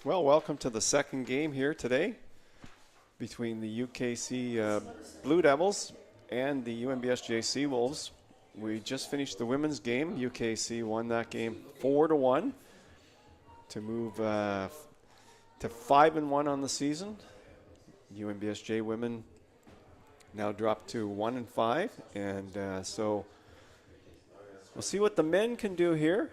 Well, welcome to the second game here today between the UKC Blue Devils and the UNBSJ Seawolves. We just finished the women's game. UKC won that game 4-1 to move to 5-1 on the season. UNBSJ women now dropped to 1-5, and so we'll see what the men can do here.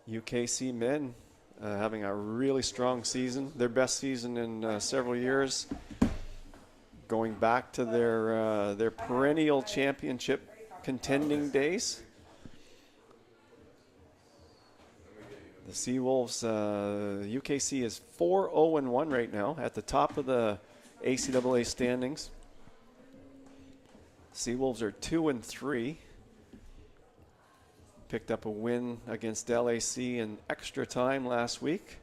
UKC men having a really strong season, their best season in several years, going back to their perennial championship contending days. The Seawolves, UKC is 4-0-1 right now at the top of the ACAA standings. Seawolves are 2-3. Picked up a win against LAC in extra time last week.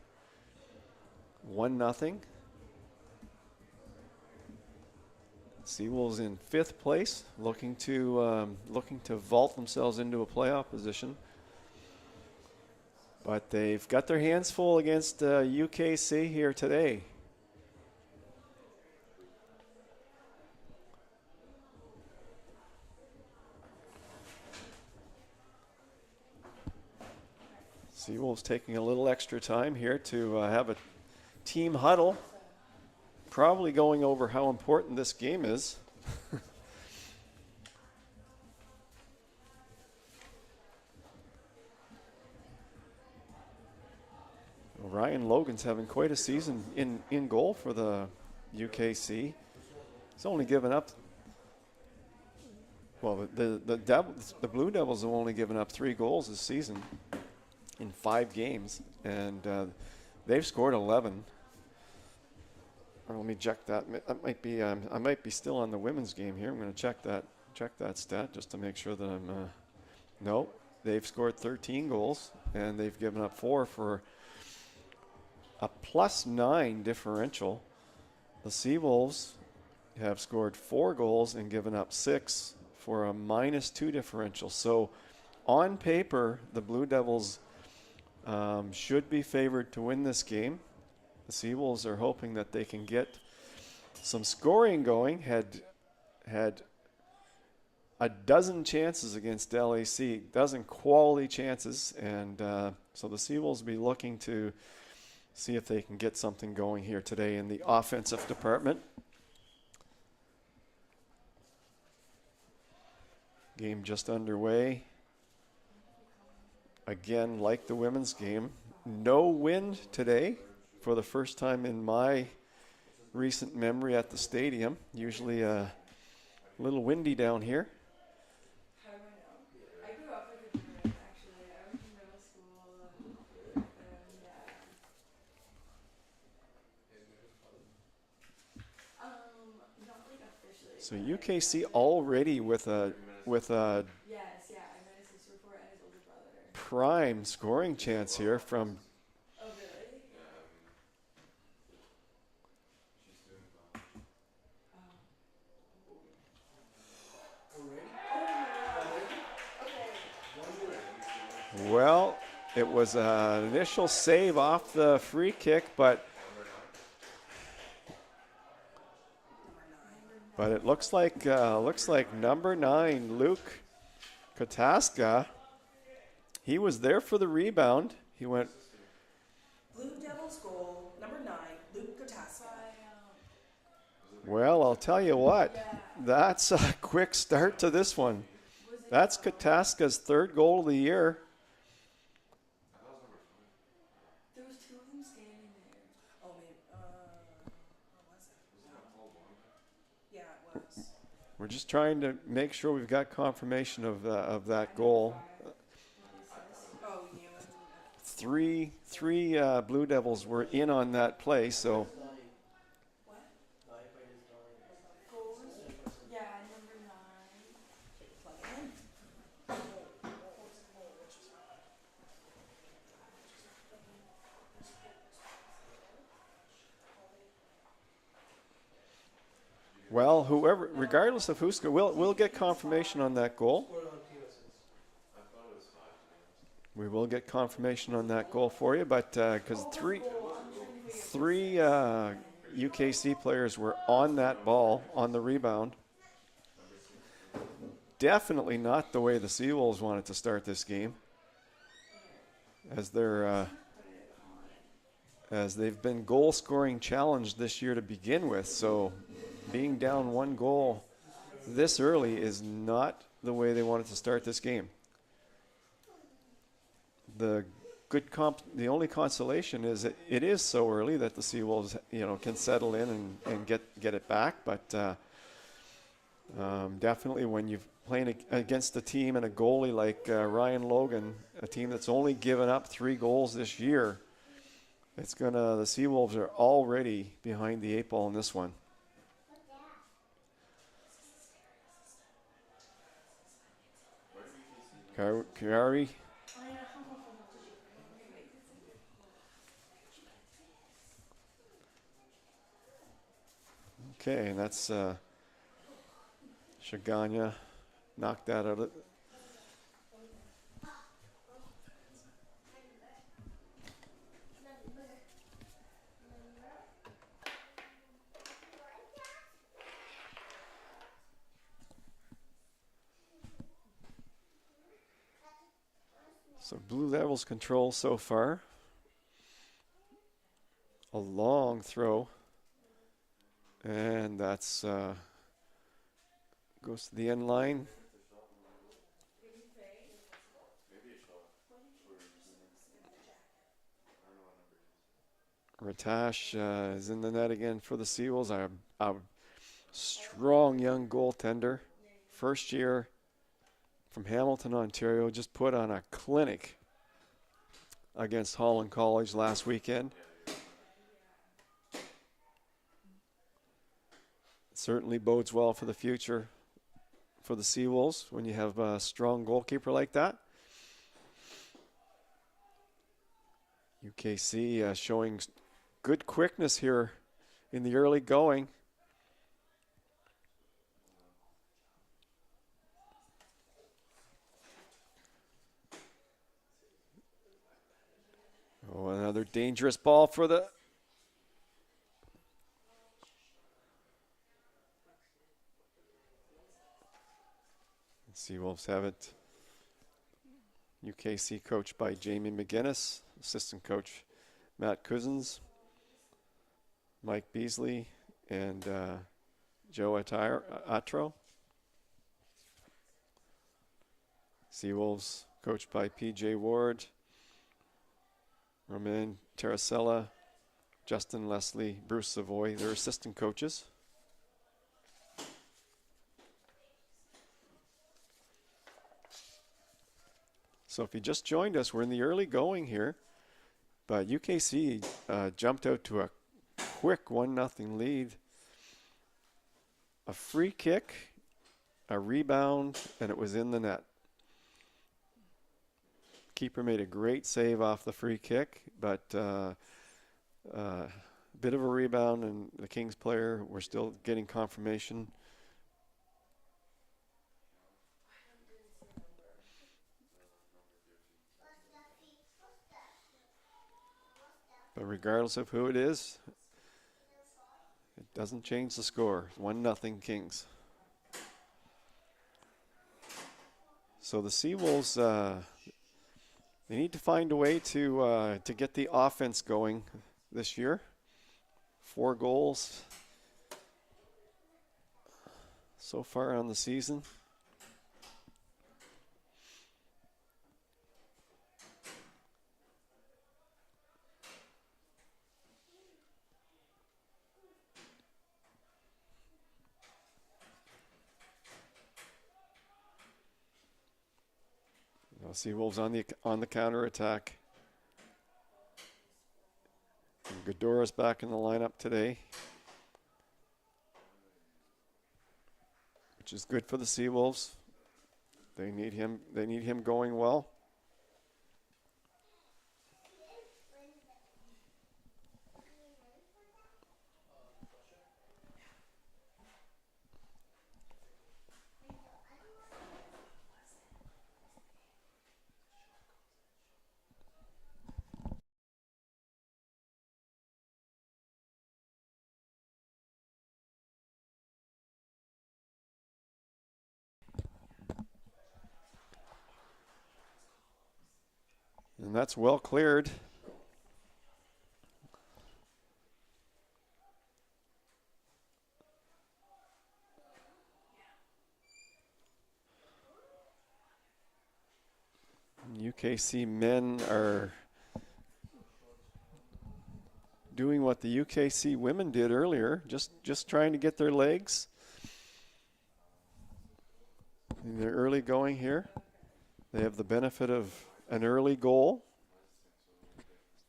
1-0. Seawolves in 5th place, looking to vault themselves into a playoff position. But they've got their hands full against UKC here today. Seawolves taking a little extra time here to have a team huddle, probably going over how important this game is. Ryan Logan's having quite a season in goal for the UKC. He's only given up, well, the Blue Devils have only given up 3 goals this season in 5 games, and they've scored 11. Let me check that. That might be. I might be still on the women's game here. I'm going to check that stat just to make sure that I'm. No, they've scored 13 goals, and they've given up 4 for a +9 differential. The Seawolves have scored 4 goals and given up 6 for a -2 differential. So, on paper, the Blue Devils should be favored to win this game. The Seawolves are hoping that they can get some scoring going. Had a dozen chances against LAC, dozen quality chances, and so the Seawolves will be looking to see if they can get something going here today in the offensive department. Game just underway. Again, like the women's game, no wind today for the first time in my recent memory at the stadium. Usually a little windy down here. How do I know? I grew up with a German, actually. I went to middle school, not like officially. So UKC already with a Yes, yeah, I met his sister before and his older brother. prime scoring chance here from. Oh, really? Well, it was an initial save off the free kick, but it looks like number 9, Luke Kataska. He was there for the rebound. He went. Blue Devils goal, number 9, Luke Kataska. Well, I'll tell you what. That's a quick start to this one. That's Kataska's 3rd goal of the year. There was 2 of them standing there. Oh, maybe, what was it? Yeah, it was. We're just trying to make sure we've got confirmation of that goal. Oh, yeah. Three Blue Devils were in on that play, so. Goals? Yeah, number 9. Well, whoever, regardless of who's, we'll get confirmation on that goal. We will get confirmation on that goal for you, but because Three UKC players were on that ball on the rebound. Definitely not the way the Seawolves wanted to start this game, as they've been goal scoring challenged this year to begin with. So being down one goal this early is not the way they wanted to start this game. The only consolation is that it is so early that the Seawolves, can settle in and get it back. But definitely when you're playing against a team and a goalie like Ryan Logan, a team that's only given up 3 goals this year, the Seawolves are already behind the 8 ball in this one. Kari. Okay, and that's Shaganya knocked that out of it. So Blue Devils control so far. A long throw. And that's goes to the end line. Ratash is in the net again for the Seawolves. A strong young goaltender. First year from Hamilton, Ontario. Just put on a clinic against Holland College last weekend. Certainly bodes well for the future for the Seawolves when you have a strong goalkeeper like that. UKC showing good quickness here in the early going. Oh, another dangerous ball for the Seawolves have it. UKC coached by Jamie McGinnis, assistant coach Matt Cousins, Mike Beasley, and Joe Atro. Seawolves coached by PJ Ward, Romain Terracella, Justin Leslie, Bruce Savoy, their assistant coaches. So if you just joined us, we're in the early going here, but UKC jumped out to a quick 1-0 lead. A free kick, a rebound, and it was in the net. Keeper made a great save off the free kick, but a bit of a rebound, and the Kings player were still getting confirmation. But regardless of who it is, it doesn't change the score. 1-0 Kings. So the Seawolves, they need to find a way to get the offense going this year. 4 goals so far on the season. Seawolves on the counter attack. Godora's back in the lineup today, which is good for the Seawolves. They need him. They need him going well. And that's well cleared. UKC men are doing what the UKC women did earlier, just trying to get their legs. And they're early going here. They have the benefit of an early goal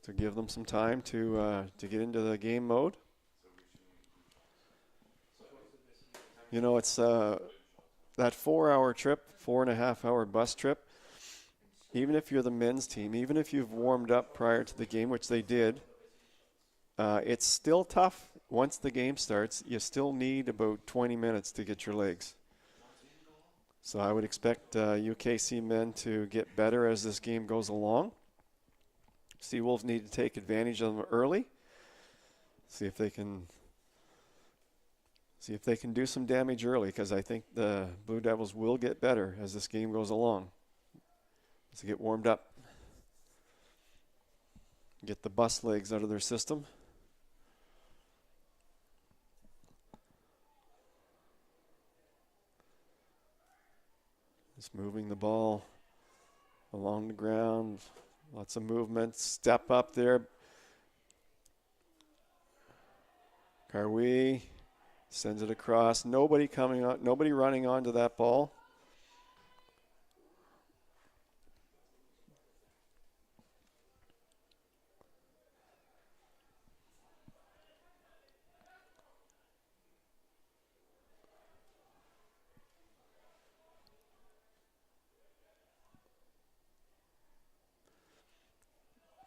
to give them some time to get into the game mode. You know, it's that 4-hour trip, 4.5-hour bus trip. Even if you're the men's team, even if you've warmed up prior to the game, which they did, it's still tough. Once the game starts, you still need about 20 minutes to get your legs. So I would expect UKC men to get better as this game goes along. Seawolves need to take advantage of them early. See if they can do some damage early, because I think the Blue Devils will get better as this game goes along. As they get warmed up, get the bus legs out of their system. Just moving the ball along the ground. Lots of movement. Step up there. Karwi sends it across. Nobody coming on. Nobody running onto that ball.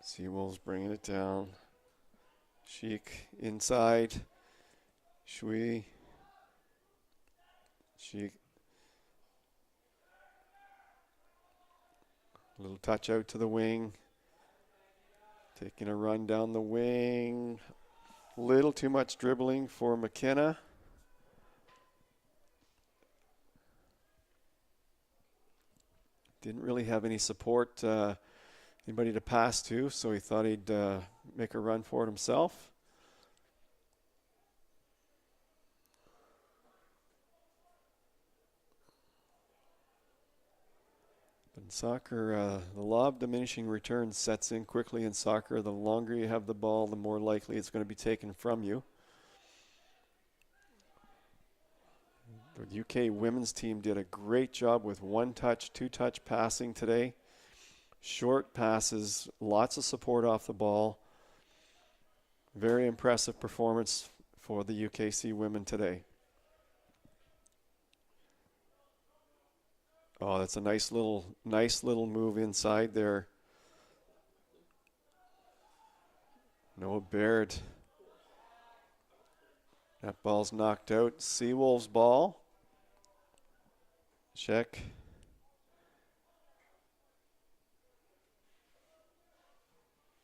Seawolves bringing it down. Sheik inside. Shui. Sheik. Little touch out to the wing. Taking a run down the wing. Little too much dribbling for McKenna. Didn't really have any support, anybody to pass to, so he thought he'd make a run for it himself. But in soccer, the law of diminishing returns sets in quickly in soccer. The longer you have the ball, the more likely it's going to be taken from you. The UK women's team did a great job with one-touch, two-touch passing today. Short passes, lots of support off the ball. Very impressive performance for the UKC women today. Oh, that's a nice little move inside there. Noah Baird. That ball's knocked out. Seawolves ball. Check.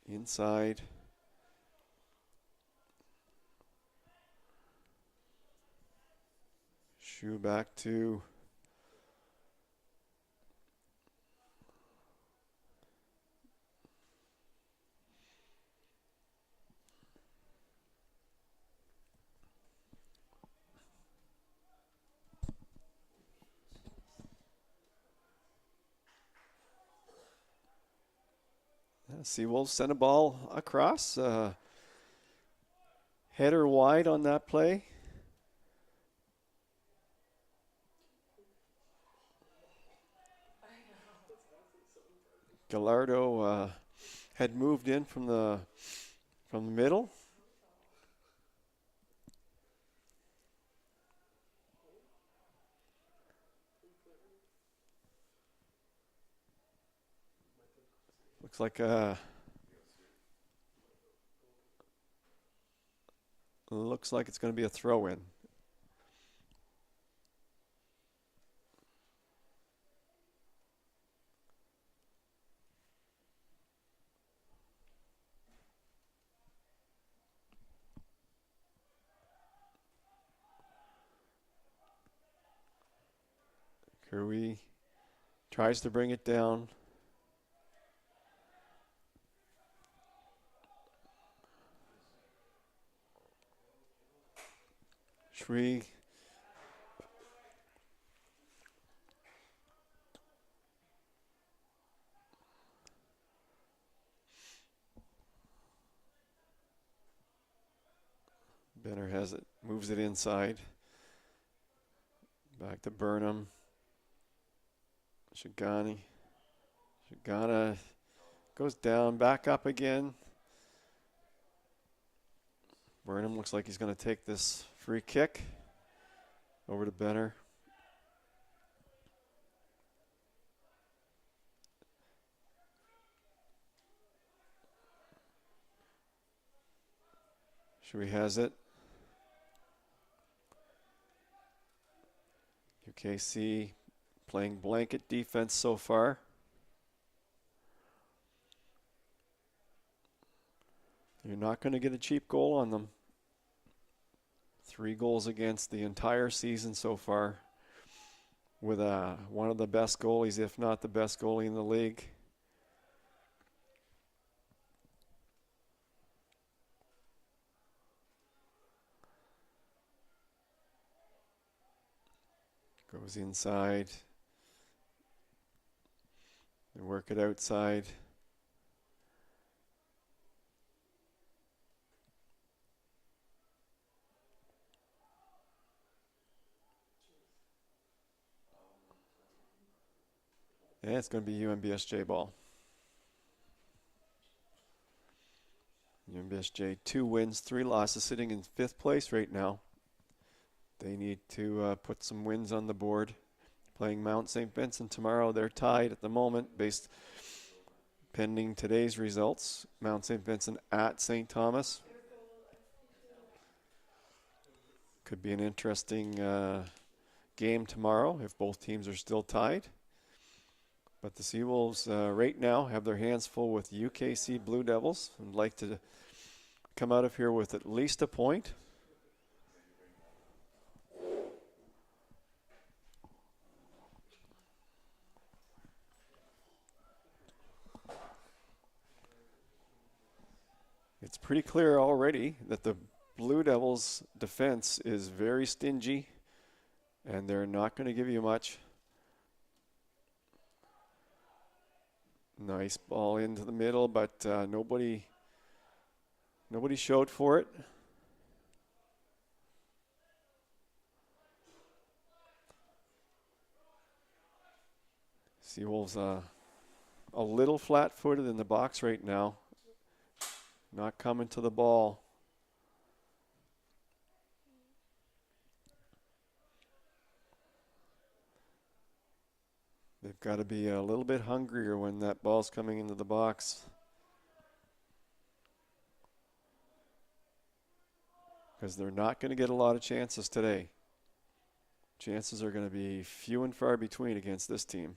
Inside. Shoe back to Seawolves send a ball across. Header wide on that play. Gallardo had moved in from the middle. Looks like it's going to be a throw-in. Curry tries to bring it down. Shree. Benner has it, moves it inside. Back to Burnham. Shigani. Shigana goes down, back up again. Burnham looks like he's going to take this free kick over to Benner. Shui has it. UKC playing blanket defense so far. You're not going to get a cheap goal on them. 3 goals against the entire season so far, with one of the best goalies, if not the best goalie in the league. Goes inside. They work it outside. Yeah, it's going to be UNBSJ ball. UNBSJ 2 wins, 3 losses, sitting in 5th place right now. They need to put some wins on the board. Playing Mount St. Vincent tomorrow. They're tied at the moment, based pending today's results. Mount St. Vincent at St. Thomas. Could be an interesting game tomorrow if both teams are still tied. But the Seawolves right now have their hands full with UKC Blue Devils and like to come out of here with at least a point. It's pretty clear already that the Blue Devils' defense is very stingy, and they're not going to give you much. Nice ball into the middle, but nobody showed for it. Seawolves a little flat-footed in the box right now. Not coming to the ball. They've got to be a little bit hungrier when that ball's coming into the box. Because they're not going to get a lot of chances today. Chances are going to be few and far between against this team.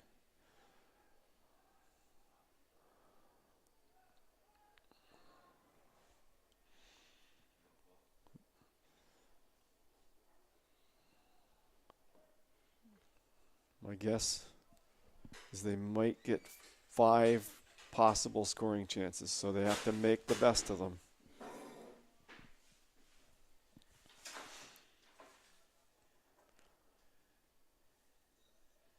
My guess is they might get 5 possible scoring chances, so they have to make the best of them.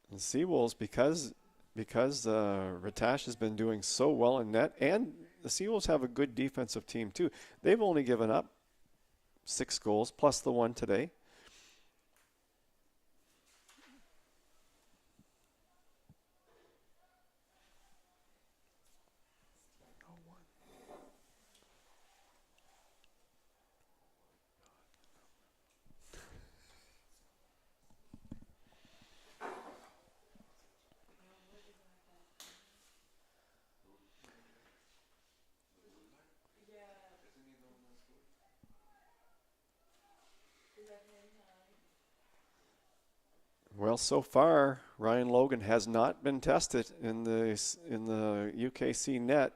And Seawolves, because Ratash has been doing so well in net, and the Seawolves have a good defensive team too. They've only given up 6 goals, plus the one today. Well, so far, Ryan Logan has not been tested in the UKC net.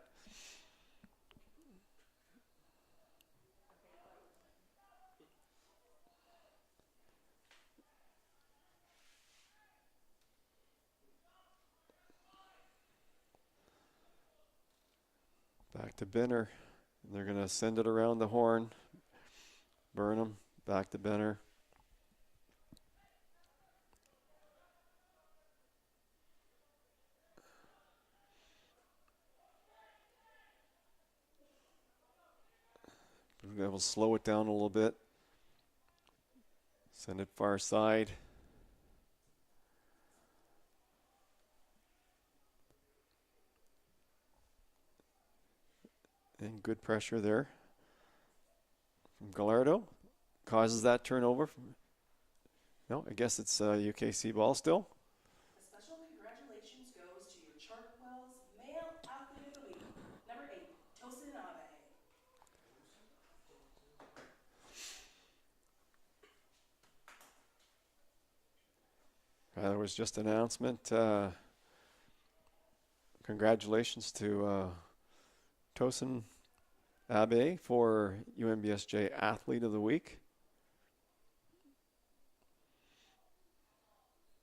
Back to Benner. They're going to send it around the horn. Burnham, back to Benner. Blue Devils slow it down a little bit. Send it far side. And good pressure there from Gallardo. Causes that turnover. No, I guess it's UKC ball still. A special congratulations goes to your Chartwell's Male Athlete of the Week, number 8, Tosin Abe. There was just an announcement. Congratulations to Tosin Abe for UNBSJ Athlete of the Week.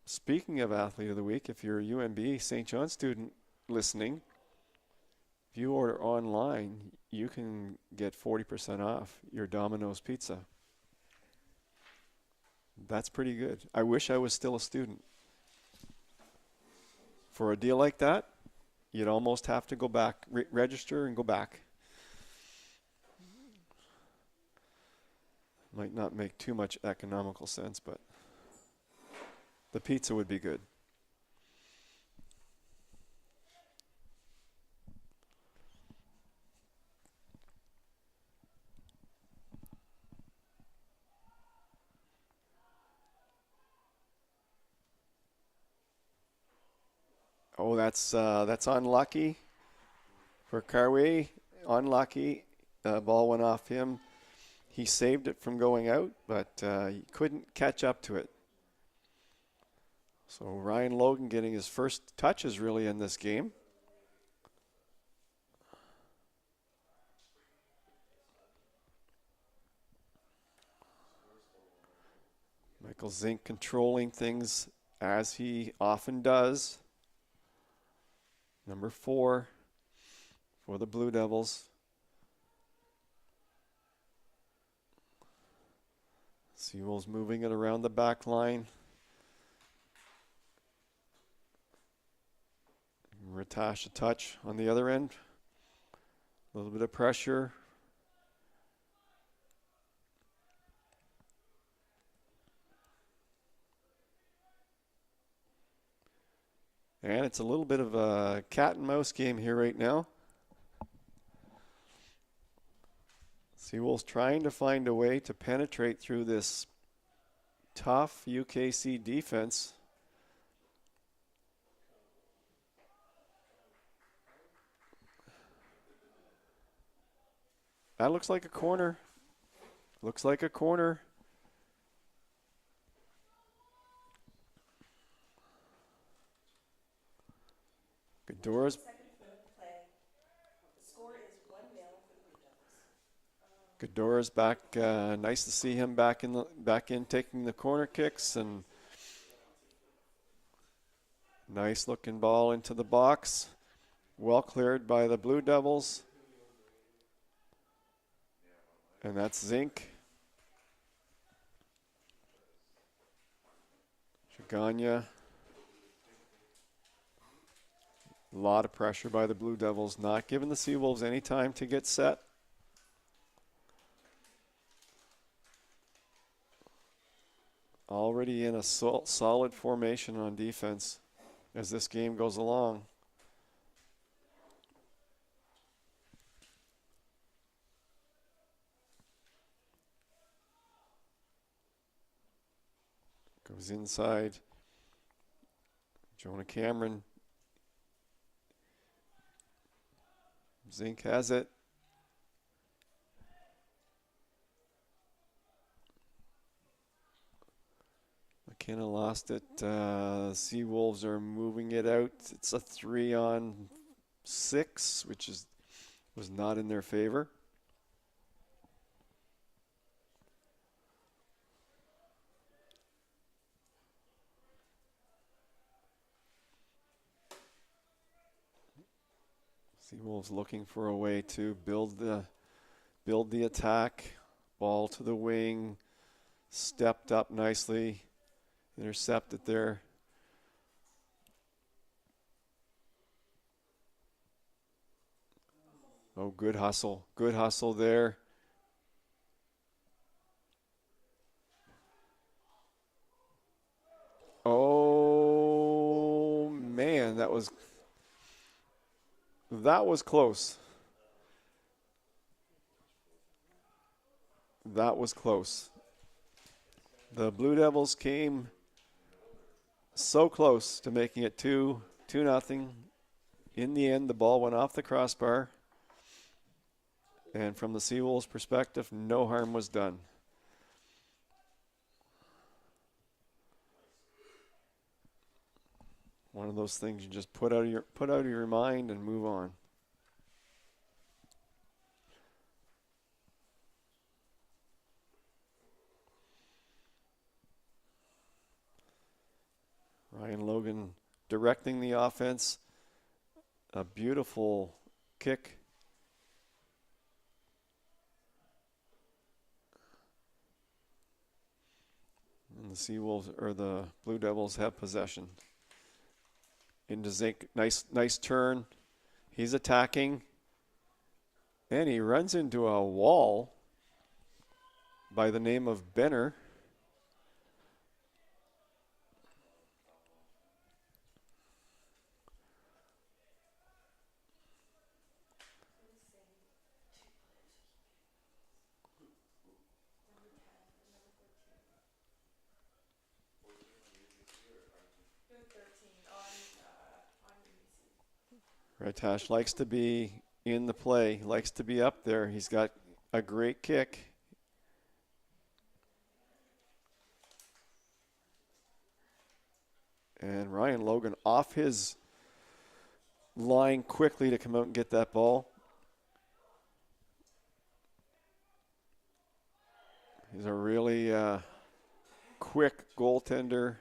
Speaking of Athlete of the Week, if you're a UNB St. John student listening, if you order online, you can get 40% off your Domino's pizza. That's pretty good. I wish I was still a student. For a deal like that, you'd almost have to go back, register and go back. Might not make too much economical sense, but the pizza would be good. Oh, that's unlucky for Carway. Unlucky. Ball went off him. He saved it from going out, but he couldn't catch up to it. So Ryan Logan getting his first touches really in this game. Michael Zink controlling things as he often does. Number 4 for the Blue Devils. Seawolves moving it around the back line. Ratash a touch on the other end. A little bit of pressure. And it's a little bit of a cat and mouse game here right now. Seawolves trying to find a way to penetrate through this tough UKC defense. That looks like a corner. Looks like a corner. Godora's Godora's back. Nice to see him back in taking the corner kicks, and nice looking ball into the box. Well cleared by the Blue Devils. And that's Zink. Chaganya. A lot of pressure by the Blue Devils, not giving the Seawolves any time to get set. Already in a solid formation on defense as this game goes along. Goes inside. Jonah Cameron. Zink has it. McKenna lost it. Seawolves are moving it out. It's a 3-on-6, which was not in their favor. Seawolves looking for a way to build the attack. Ball to the wing. Stepped up nicely. Intercepted there. Oh, good hustle. Good hustle there. that was close. That was close. The Blue Devils came so close to making it 2-0. In the end, the ball went off the crossbar. And from the Seawolves' perspective, no harm was done. One of those things you just put out of your mind and move on. Ryan Logan directing the offense. A beautiful kick. And the Seawolves, or the Blue Devils, have possession. Into Zink, nice turn. He's attacking. And he runs into a wall by the name of Benner. Retash likes to be in the play, likes to be up there. He's got a great kick. And Ryan Logan off his line quickly to come out and get that ball. He's a really quick goaltender.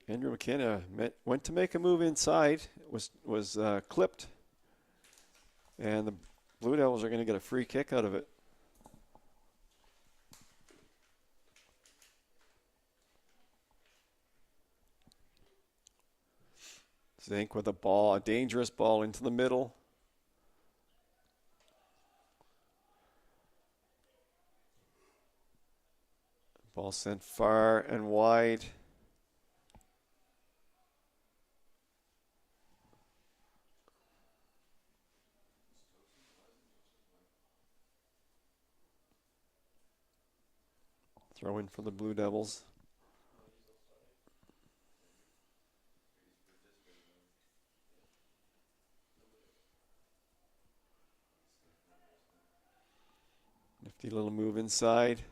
Andrew McKenna went to make a move inside, was clipped, and the Blue Devils are going to get a free kick out of it. Zink with a ball, a dangerous ball into the middle. Ball sent far and wide. Throw in for the Blue Devils. Nifty little move inside.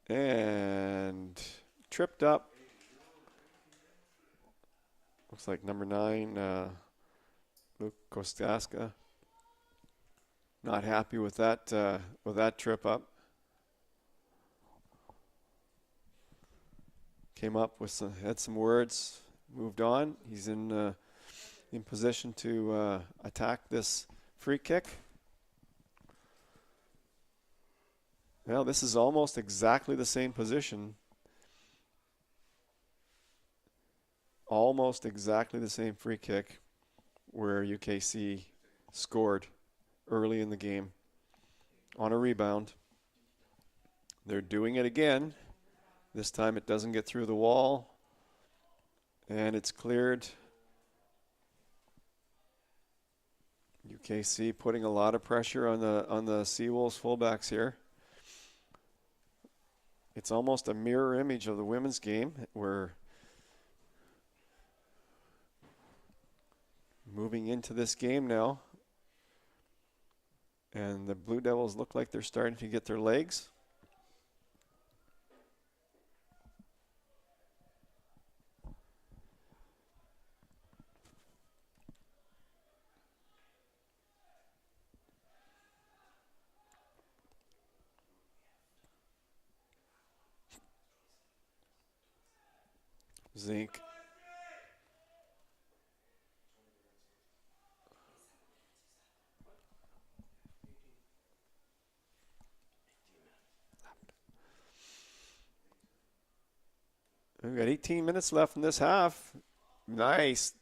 And tripped up. Looks like number 9, Luke Kostaska. Not happy with that trip up. Came up with had some words, moved on. He's in position to attack this free kick. Well, this is almost exactly the same position. Almost exactly the same free kick where UKC scored early in the game on a rebound. They're doing it again. This time it doesn't get through the wall, and it's cleared. UKC putting a lot of pressure on the Seawolves fullbacks here. It's almost a mirror image of the women's game. We're moving into this game now, and the Blue Devils look like they're starting to get their legs. Zink. We've got 18 minutes left in this half. Nice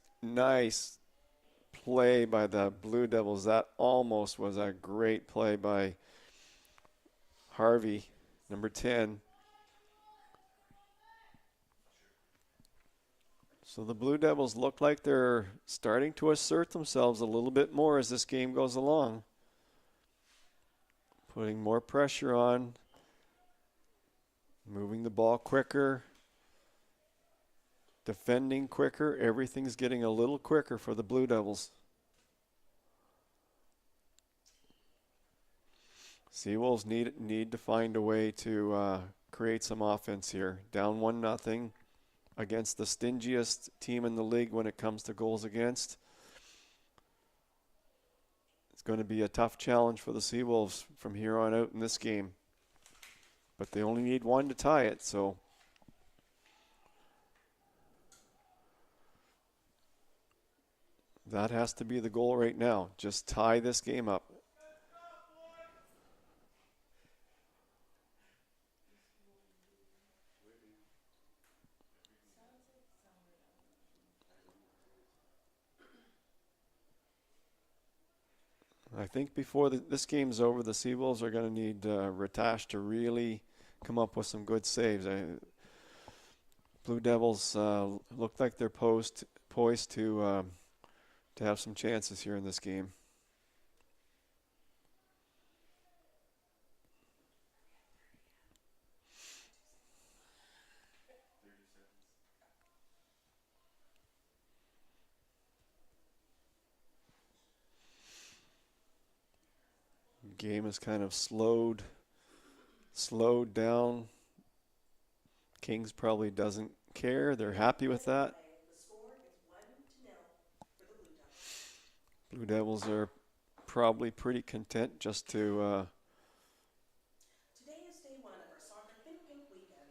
play by the Blue Devils. That almost was a great play by Harvey, number 10. So the Blue Devils look like they're starting to assert themselves a little bit more as this game goes along. Putting more pressure on, moving the ball quicker, defending quicker. Everything's getting a little quicker for the Blue Devils. Seawolves need to find a way to create some offense here. Down 1-0 against the stingiest team in the league when it comes to goals against. It's going to be a tough challenge for the Seawolves from here on out in this game. But they only need one to tie it, so that has to be the goal right now. Just tie this game up. I think before this game's over, the Seawolves are going to need Ratash to really come up with some good saves. Blue Devils look like they're poised to have some chances here in this game. Game is kind of slowed down. Kings probably doesn't care. They're happy with that. The score is 1-0 for the Blue Devils. Blue Devils are probably pretty content just to Today is day one of our soccer Think Pink weekend.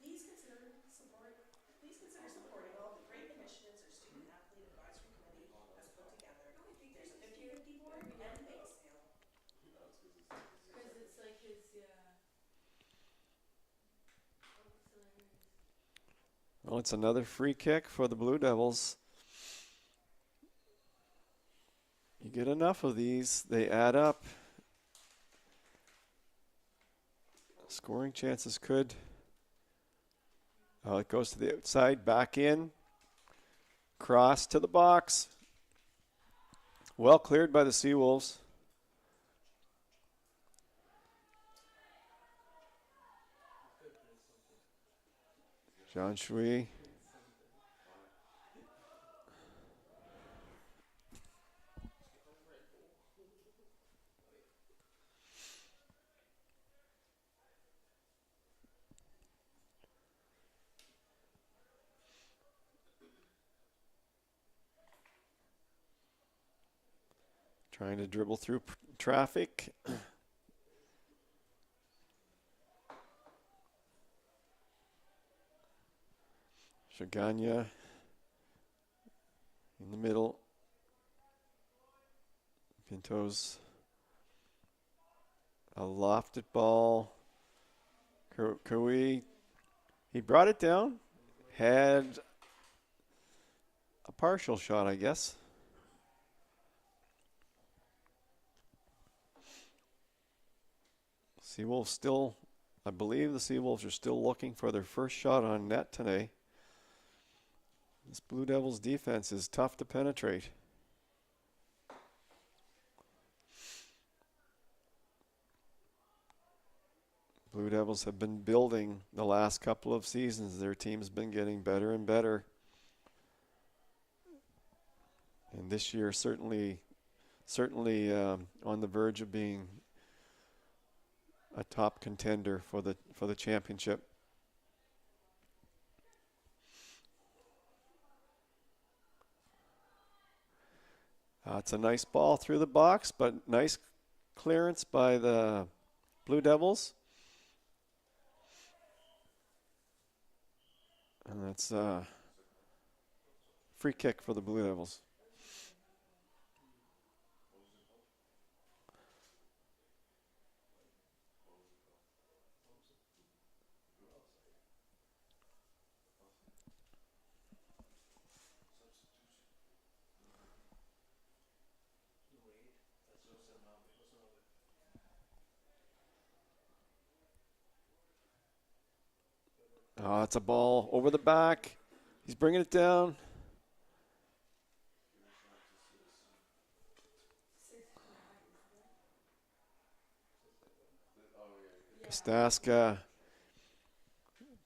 Please consider supporting all the great initiatives our Student Athlete Advisory Committee has put together. There's a 50-50 board and a bake sale. Because it's like his, yeah. Oh, it's hilarious. well, it's another free kick for the Blue Devils. You get enough of these, they add up. Scoring chances could. It goes to the outside, back in. Cross to the box. Well cleared by the Seawolves. John Shui. Trying to dribble through traffic. Shaganya in the middle. Pinto's a lofted ball. Kui, he brought it down. Had a partial shot, I guess. Seawolves still, I believe the Seawolves are still looking for their first shot on net today. This Blue Devils defense is tough to penetrate. Blue Devils have been building the last couple of seasons. Their team's been getting better and better. And this year certainly on the verge of being a top contender for the championship. It's a nice ball through the box, but nice clearance by the Blue Devils. And that's a free kick for the Blue Devils. Oh, it's a ball over the back. He's bringing it down. Kostaska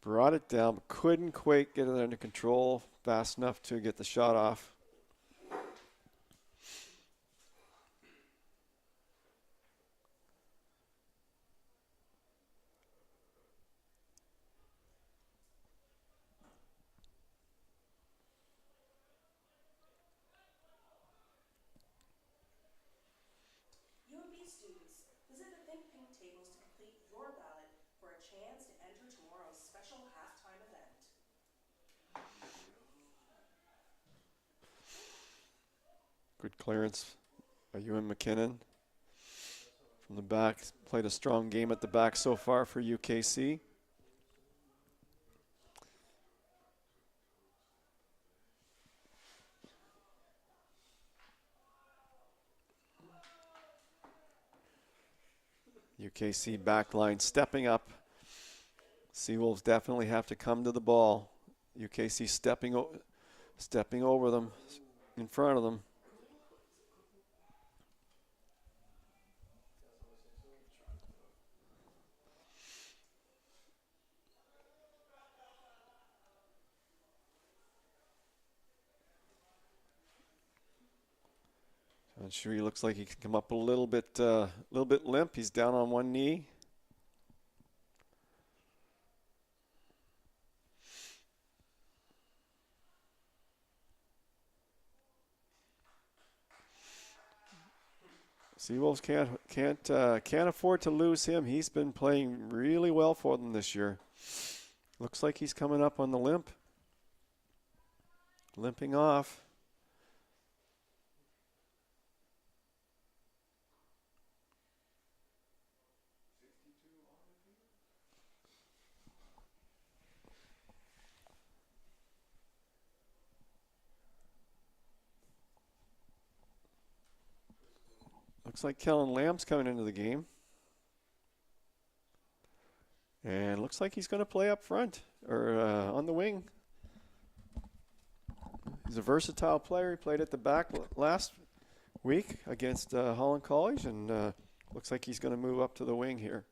brought it down, but couldn't quite get it under control fast enough to get the shot off. UNB students, visit the Think Pink tables to complete your ballot for a chance to enter tomorrow's special halftime event. Good clearance by Ewan McKinnon. From the back, played a strong game at the back so far for UKC. UKC backline stepping up. Seawolves definitely have to come to the ball. UKC stepping over them, in front of them. John Shree looks like he can come up a little bit limp. He's down on one knee. Seawolves can't afford to lose him. He's been playing really well for them this year. Looks like he's coming up on the limp. Limping off. Looks like Kellen Lamb's coming into the game. And looks like he's going to play up front or on the wing. He's a versatile player. He played at the back last week against Holland College, and looks like he's going to move up to the wing here.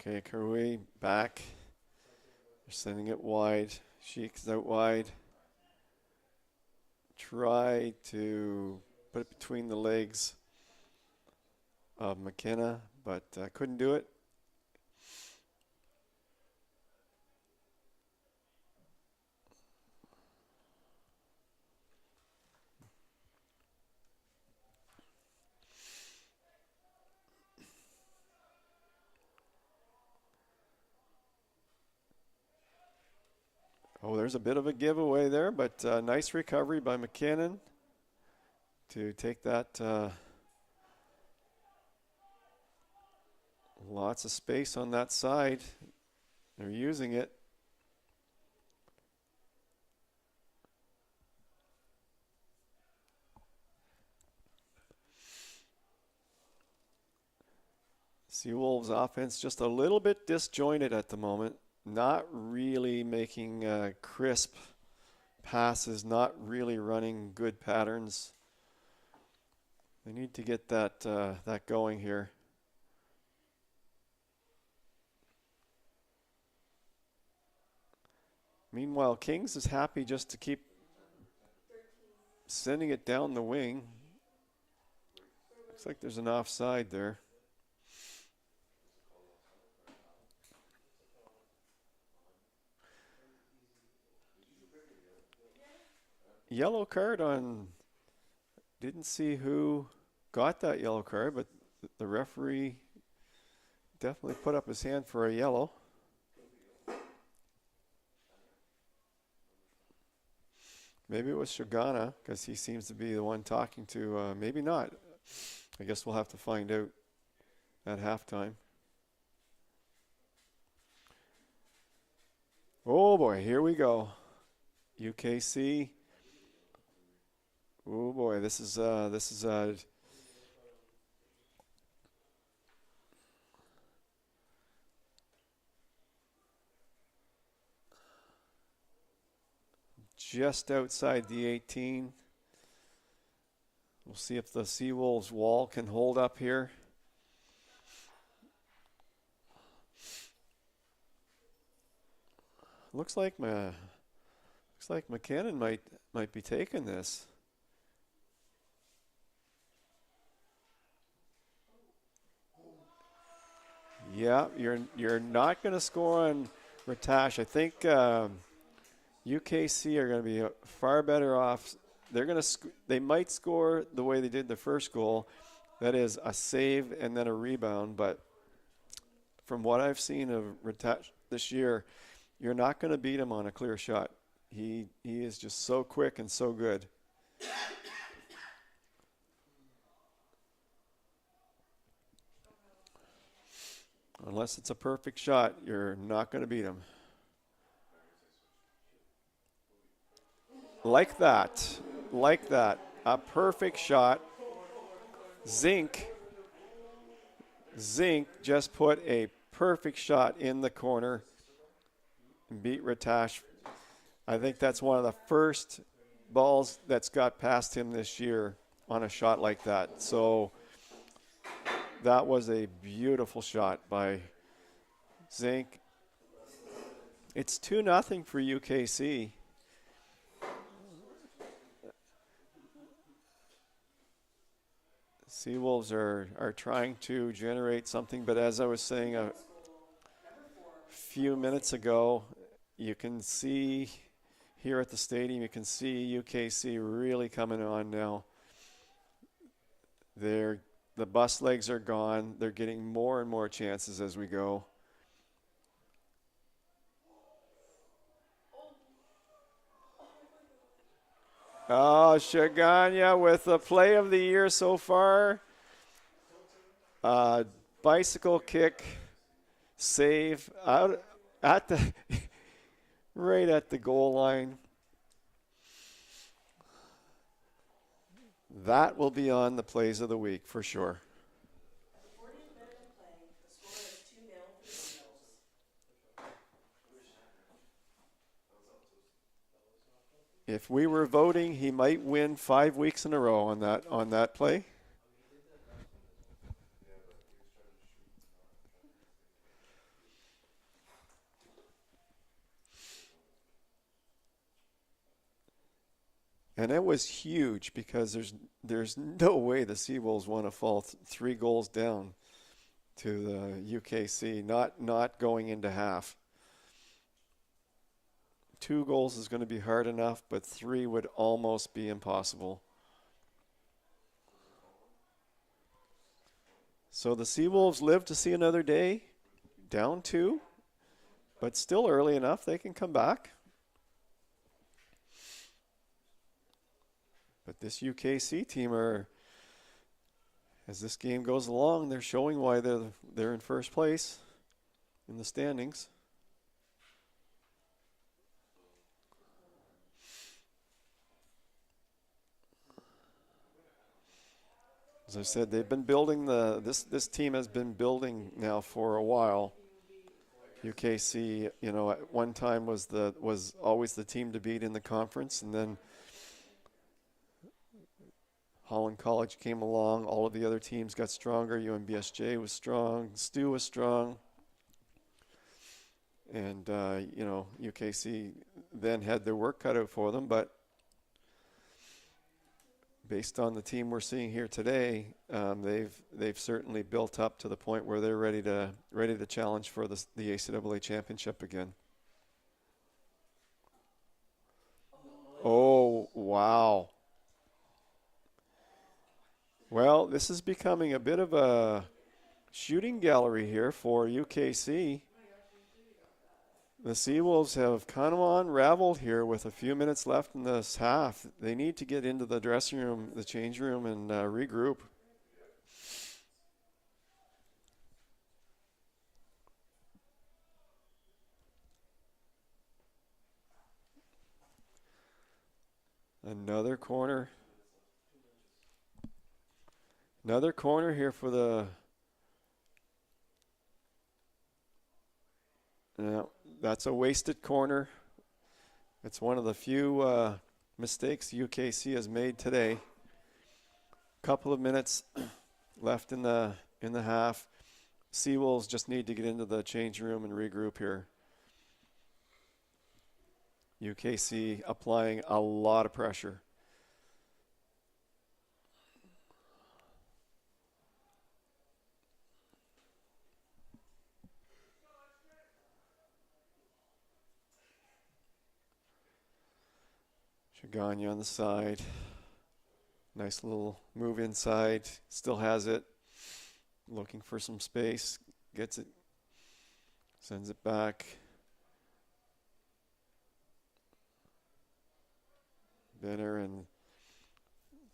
Okay, Karui back. They're sending it wide. Sheik's out wide. Try to put it between the legs of McKenna, but couldn't do it. Oh, there's a bit of a giveaway there, but nice recovery by McKinnon to take that. Lots of space on that side. They're using it. Seawolves offense just a little bit disjointed at the moment. Not really making crisp passes, not really running good patterns. They need to get that going here. Meanwhile, Kings is happy just to keep sending it down the wing. Looks like there's an offside there. Yellow card on, didn't see who got that yellow card, but the referee definitely put up his hand for a yellow. Maybe it was Shagana, because he seems to be the one talking to, maybe not. I guess we'll have to find out at halftime. Oh boy, here we go. UKC. Oh boy, this is just outside the 18. We'll see if the Seawolves wall can hold up here. Looks like McKinnon might be taking this. Yeah, you're not going to score on Ratash. I think UKC are going to be far better off. They might score the way they did the first goal, that is a save and then a rebound. But from what I've seen of Ratash this year, you're not going to beat him on a clear shot. He is just so quick and so good. Unless it's a perfect shot, you're not going to beat him. Like that. A perfect shot. Zink just put a perfect shot in the corner and beat Ratash. I think that's one of the first balls that's got past him this year on a shot like that. So that was a beautiful shot by Zink. It's 2-0 for UKC. Seawolves are trying to generate something, but as I was saying a few minutes ago, you can see here at the stadium, you can see UKC really coming on now. The bus legs are gone. They're getting more and more chances as we go. Oh, Shaganya with the play of the year so far. Bicycle kick, save out at the right at the goal line. That will be on the plays of the week for sure. If we were voting, he might win 5 weeks in a row on that play. And it was huge because there's no way the Seawolves want to fall 3 goals down to the UKC, not going into half. 2 goals is going to be hard enough, but 3 would almost be impossible. So the Seawolves live to see another day, down 2, but still early enough they can come back. But this UKC team as this game goes along, they're showing why they're in first place in the standings. As I said, they've been building this team has been building now for a while. UKC, at one time was always the team to beat in the conference, and then Holland College came along. All of the other teams got stronger. UNBSJ was strong. Stu was strong. And, UKC then had their work cut out for them. But based on the team we're seeing here today, they've certainly built up to the point where they're ready to challenge for the ACAA championship again. Oh, wow. Well, this is becoming a bit of a shooting gallery here for UKC. The Seawolves have kind of unraveled here with a few minutes left in this half. They need to get into the dressing room, the change room, and regroup. Another corner. Another corner here for the. No, that's a wasted corner. It's one of the few mistakes UKC has made today. Couple of minutes left in the half. Seawolves just need to get into the change room and regroup here. UKC applying a lot of pressure. Chagagna on the side. Nice little move inside. Still has it. Looking for some space. Gets it. Sends it back. Benner and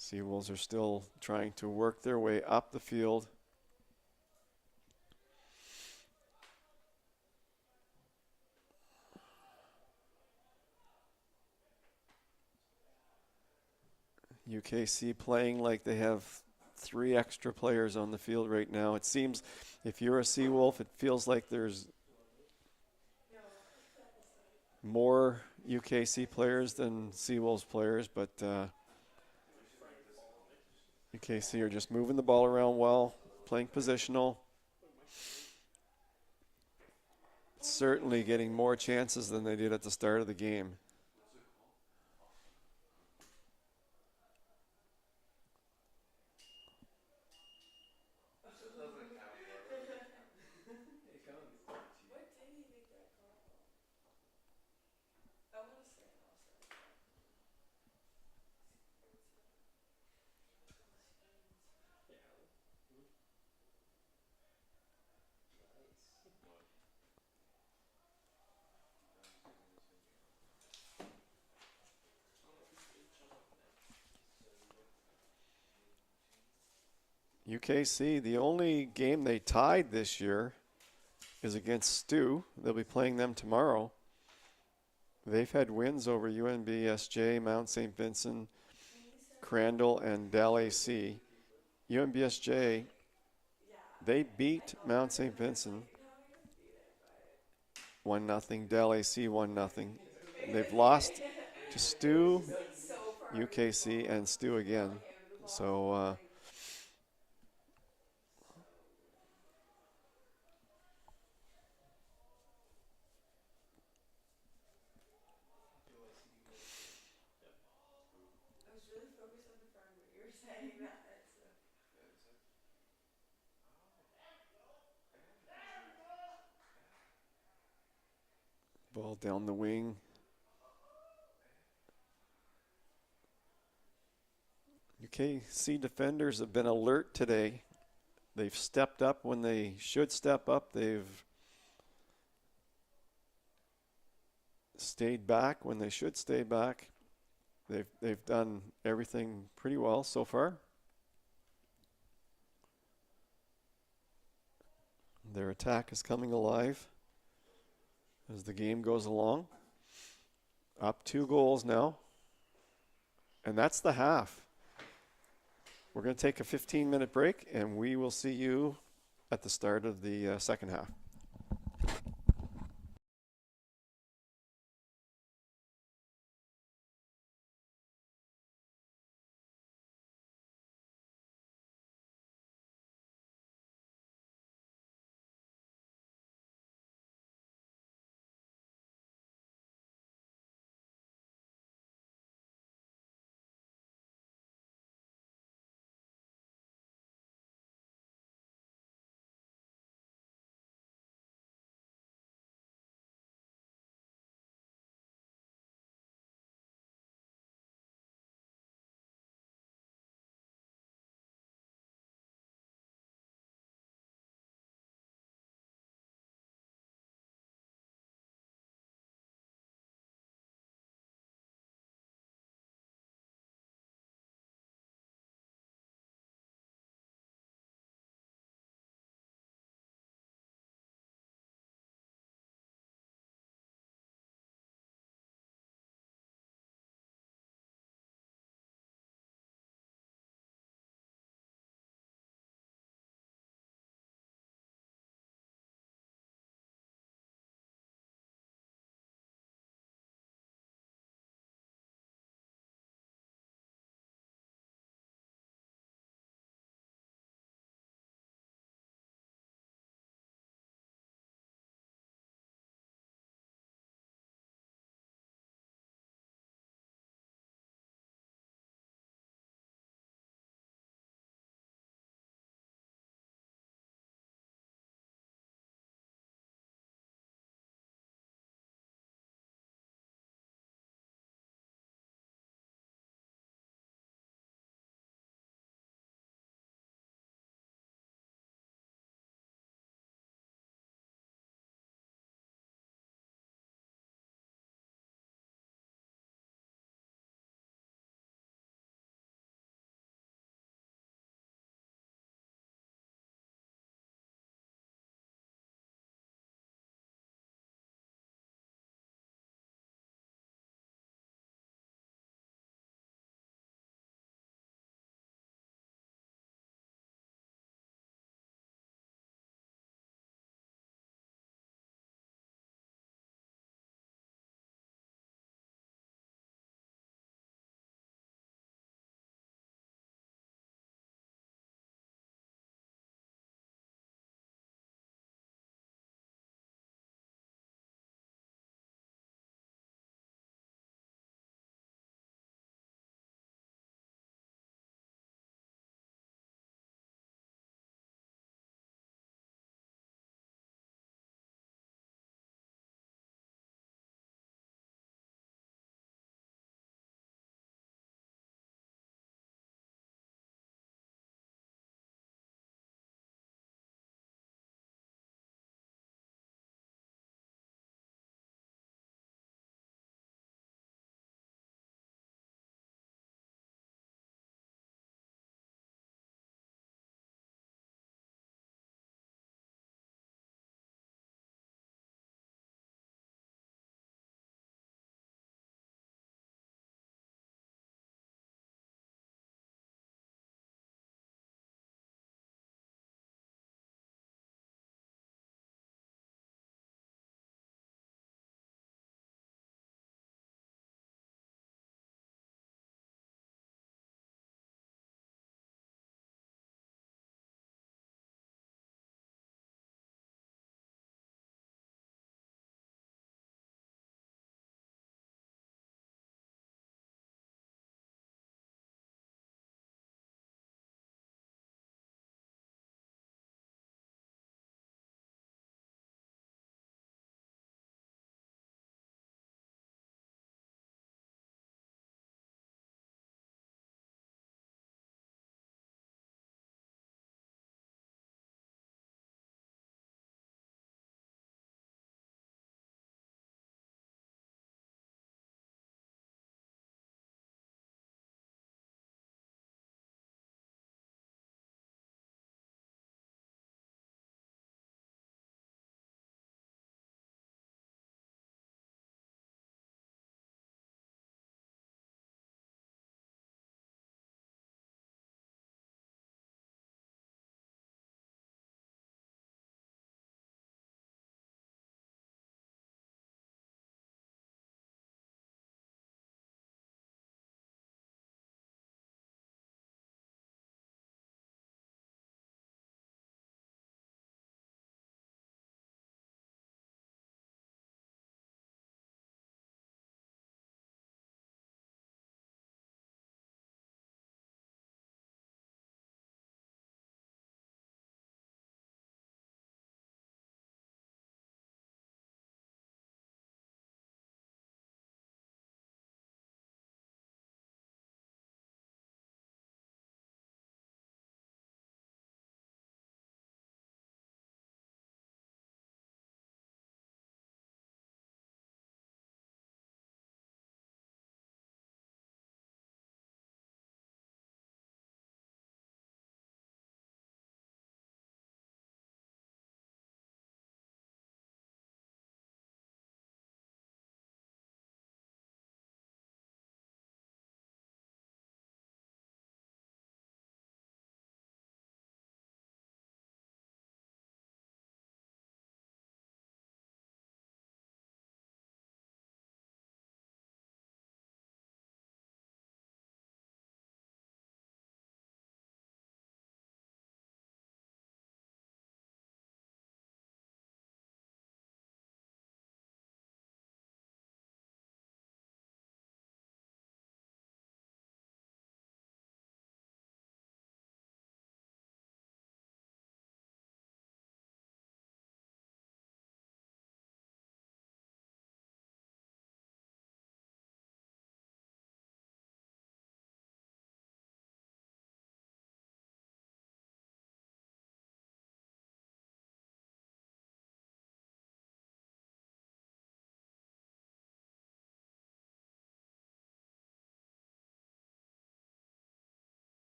Seawolves are still trying to work their way up the field. UKC playing like they have 3 extra players on the field right now. It seems if you're a Seawolf, it feels like there's more UKC players than Seawolves players, but UKC are just moving the ball around well, playing positional. Certainly getting more chances than they did at the start of the game. What did he make that call? I want to say an offside. UKC, the only game they tied this year is against Stu. They'll be playing them tomorrow. They've had wins over UNBSJ, Mount St. Vincent, Crandall, and Dal AC. UNBSJ, they beat Mount St. Vincent 1-0, Dal AC 1-0. They've lost to Stu, UKC, and Stu again. So I was really focused on the front when you were saying that. So. ball down the wing. UKC defenders have been alert today. They've stepped up when they should step up. They've stayed back when they should stay back. They've done everything pretty well so far. Their attack is coming alive as the game goes along. Up 2 goals now. And that's the half. We're going to take a 15-minute break, and we will see you at the start of the second half.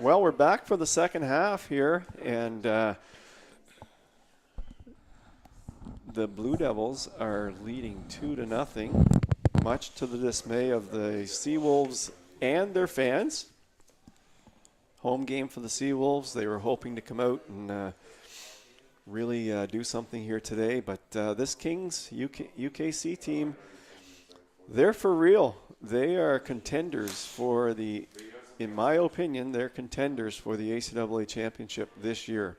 Well, we're back for the second half here, and the Blue Devils are leading 2-0, much to the dismay of the Seawolves and their fans. Home game for the Seawolves. They were hoping to come out and really do something here today, but this Kings UKC team, they're for real. They are contenders for the, in my opinion, they're contenders for the ACAA championship this year.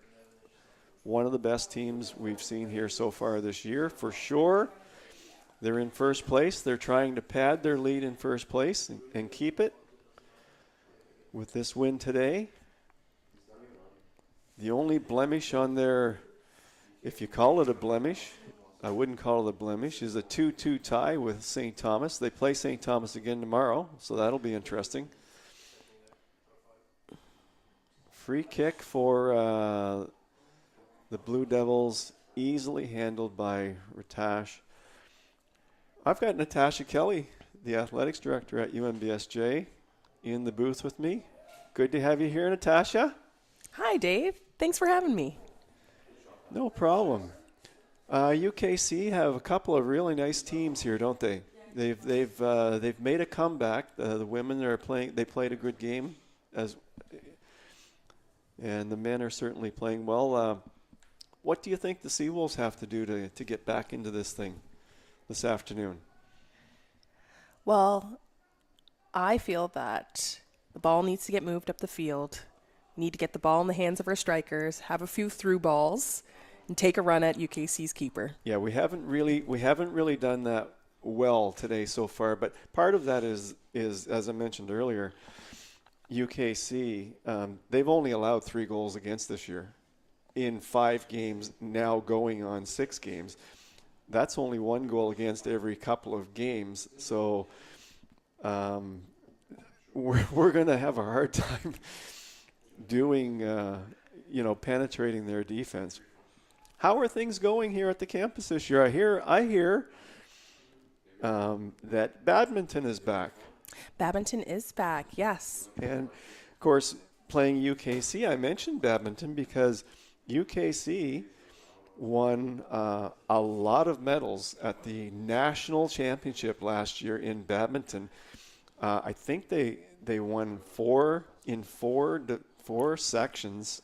One of the best teams we've seen here so far this year, for sure. They're in first place. They're trying to pad their lead in first place and keep it with this win today. The only blemish on their, if you call it a blemish, I wouldn't call it a blemish, is a 2-2 tie with St. Thomas. They play St. Thomas again tomorrow, so that'll be interesting. Free kick for the Blue Devils, easily handled by Ratash. I've got Natasha Kelly, the athletics director at UNBSJ, in the booth with me. Good to have you here, Natasha. Hi, Dave. Thanks for having me. No problem. UKC have a couple of really nice teams here, don't they? They've made a comeback. The women are playing. They played a good game, and the men are certainly playing well. What do you think the Seawolves have to do to get back into this thing this afternoon? Well, I feel that the ball needs to get moved up the field. We need to get the ball in the hands of our strikers, have a few through balls, and take a run at UKC's keeper. Yeah, we haven't really done that well today so far. But part of that is as I mentioned earlier, UKC they've only allowed 3 goals against this year in 5 games. Now going on 6 games, that's only 1 goal against every couple of games. So we're going to have a hard time doing penetrating their defense. How are things going here at the campus this year? I hear that badminton is back. Badminton is back, yes. And, of course, playing UKC, I mentioned badminton because UKC won a lot of medals at the national championship last year in badminton. I think they won 4 in 4 sections.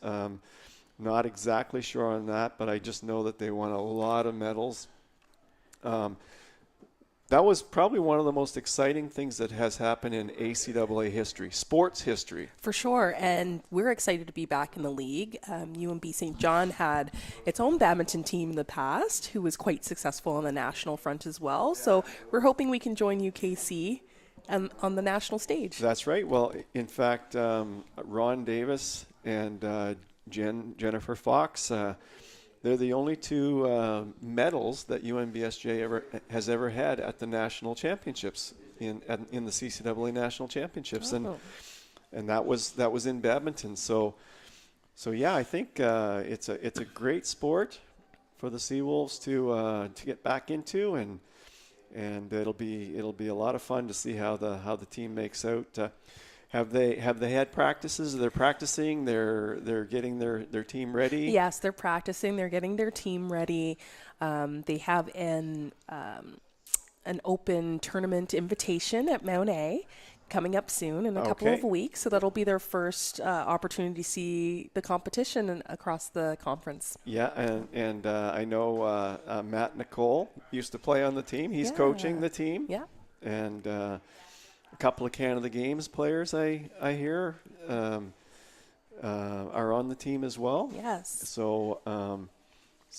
Not exactly sure on that, but I just know that they won a lot of medals. That was probably one of the most exciting things that has happened in ACAA history, sports history. For sure, and we're excited to be back in the league. UNB St. John had its own badminton team in the past who was quite successful on the national front as well. So we're hoping we can join UKC on the national stage. That's right. Well, in fact, Ron Davis and Jennifer Fox, they're the only 2 medals that UNBSJ has ever had at the national championships in the CCAA national championships, and that was in badminton. So yeah, I think it's a great sport for the Seawolves to get back into, and it'll be a lot of fun to see how the team makes out. Have they had practices? They're practicing. They're getting their team ready. Yes, they're practicing. They're getting their team ready. They have an open tournament invitation at Mount A coming up soon in a couple of weeks. So that'll be their first opportunity to see the competition across the conference. Yeah, and I know Matt Nicole used to play on the team. He's coaching the team. Yeah, and. A couple of Canada Games players I hear are on the team as well. Yes. So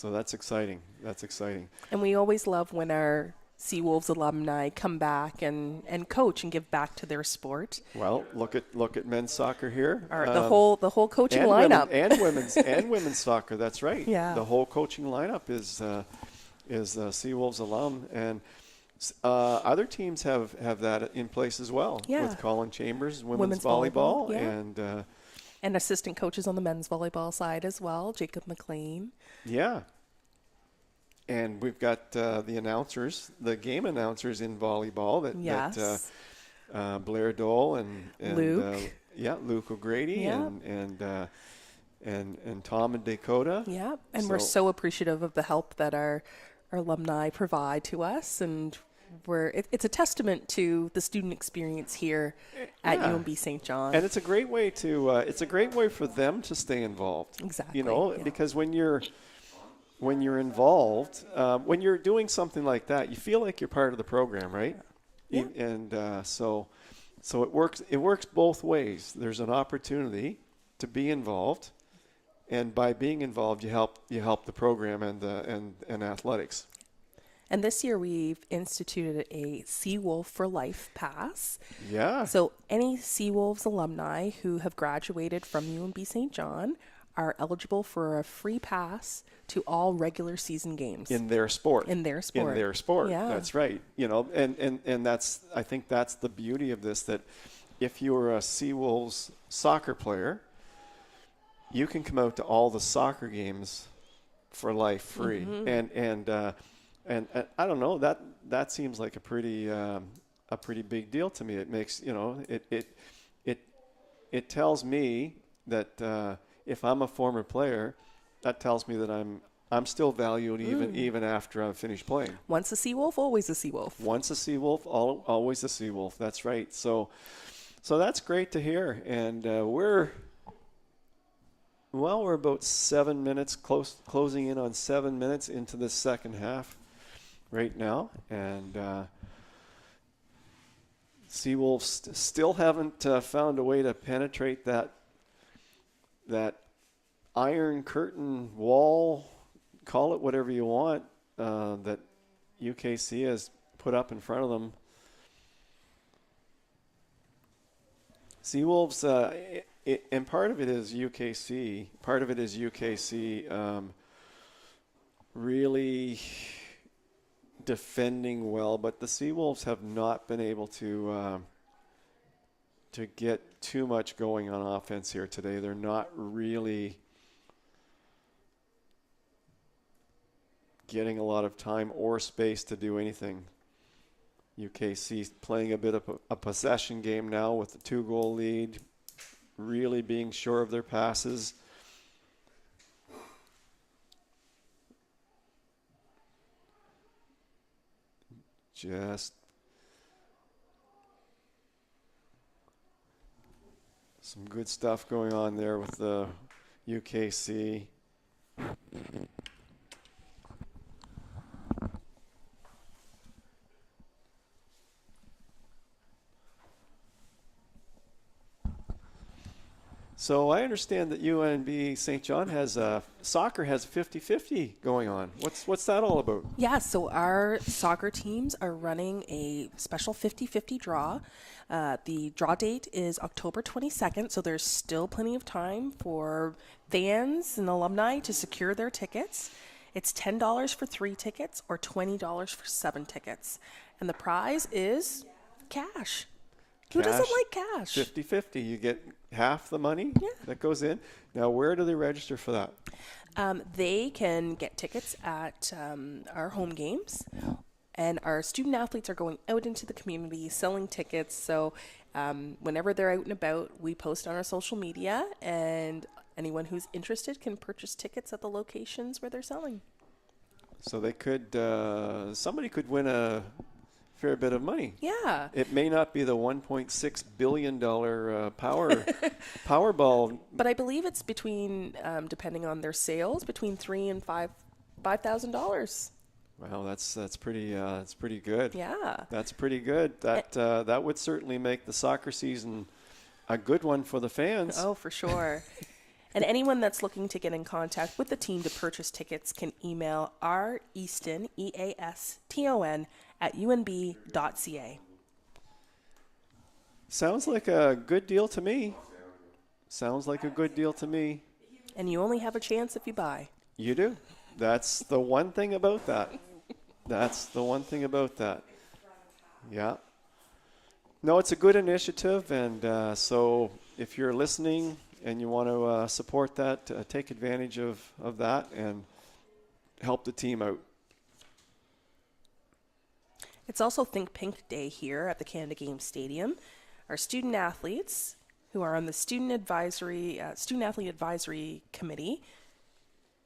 that's exciting. That's exciting. And we always love when our Seawolves alumni come back and coach and give back to their sport. Well, look at men's soccer here. The whole coaching and lineup. and women's soccer. That's right. Yeah. The whole coaching lineup is Seawolves alum, and other teams have that in place as well. Yeah. With Colin Chambers, women's volleyball, yeah. and assistant coaches on the men's volleyball side as well, Jacob McLean. Yeah. And we've got the game announcers in volleyball that Blair Dole and Luke. Yeah, Luke O'Grady Yeah. and Tom and Dakota. Yeah, and we're so appreciative of the help that our alumni provide to us, and it's a testament to the student experience here at Yeah. UNB St. John. And it's a great way to it's a great way for them to stay involved. Exactly, You know, yeah. because when you're involved, when you're doing something like that, you feel like you're part of the program, right? Yeah. And so it works. It works both ways. There's an opportunity to be involved, and by being involved, you help the program and athletics. And this year we've instituted a Seawolf for Life pass. Yeah. So any Seawolves alumni who have graduated from UNB St. John are eligible for a free pass to all regular season games. In their sport. In their sport. In their sport. Yeah. That's right. You know, and that's, I think that's the beauty of this, that if you're a Seawolves soccer player, you can come out to all the soccer games for life free. Mm-hmm. And I don't know, that seems like a pretty big deal to me. It makes, you know, it tells me that if I'm a former player, that tells me that I'm still valued even after I'm finished playing. Once a Seawolf, always a Seawolf. Once a Seawolf, always a Seawolf. That's right. So that's great to hear. And we're about 7 minutes, closing in on 7 minutes into the second half right now. And Seawolves still haven't found a way to penetrate that iron curtain wall, call it whatever you want, that UKC has put up in front of them. Seawolves, and part of it is UKC. Part of it is UKC really defending well, but the Seawolves have not been able to get too much going on offense here today. They're not really getting a lot of time or space to do anything. UKC playing a bit of a possession game now with the 2-goal lead, really being sure of their passes. Just some good stuff going on there with the UKC. So I understand that UNB St. John has soccer has 50-50 going on. What's that all about? Yeah, so our soccer teams are running a special 50-50 draw. The draw date is October 22nd, so there's still plenty of time for fans and alumni to secure their tickets. It's $10 for 3 tickets or $20 for 7 tickets. And the prize is cash. Who doesn't like cash? 50-50. You get half the money that goes in. Now, where do they register for that? They can get tickets at our home games, and our student athletes are going out into the community selling tickets. So whenever they're out and about, we post on our social media, and anyone who's interested can purchase tickets at the locations where they're selling. So they could, somebody could win a fair bit of money. Yeah. It may not be the $1.6 billion Powerball. But I believe it's between, depending on their sales, between $3,000 and $5,000. Wow, that's pretty good. Yeah. That's pretty good. That would certainly make the soccer season a good one for the fans. Oh, for sure. And anyone that's looking to get in contact with the team to purchase tickets can email reaston, EASTON, at unb.ca. Sounds like a good deal to me. Sounds like a good deal to me. And you only have a chance if you buy. You do. That's the one thing about that. That's the one thing about that. Yeah. No, it's a good initiative, and so if you're listening and you want to support that, take advantage of that and help the team out. It's also Think Pink Day here at the Canada Games Stadium. Our student athletes who are on the student athlete advisory committee,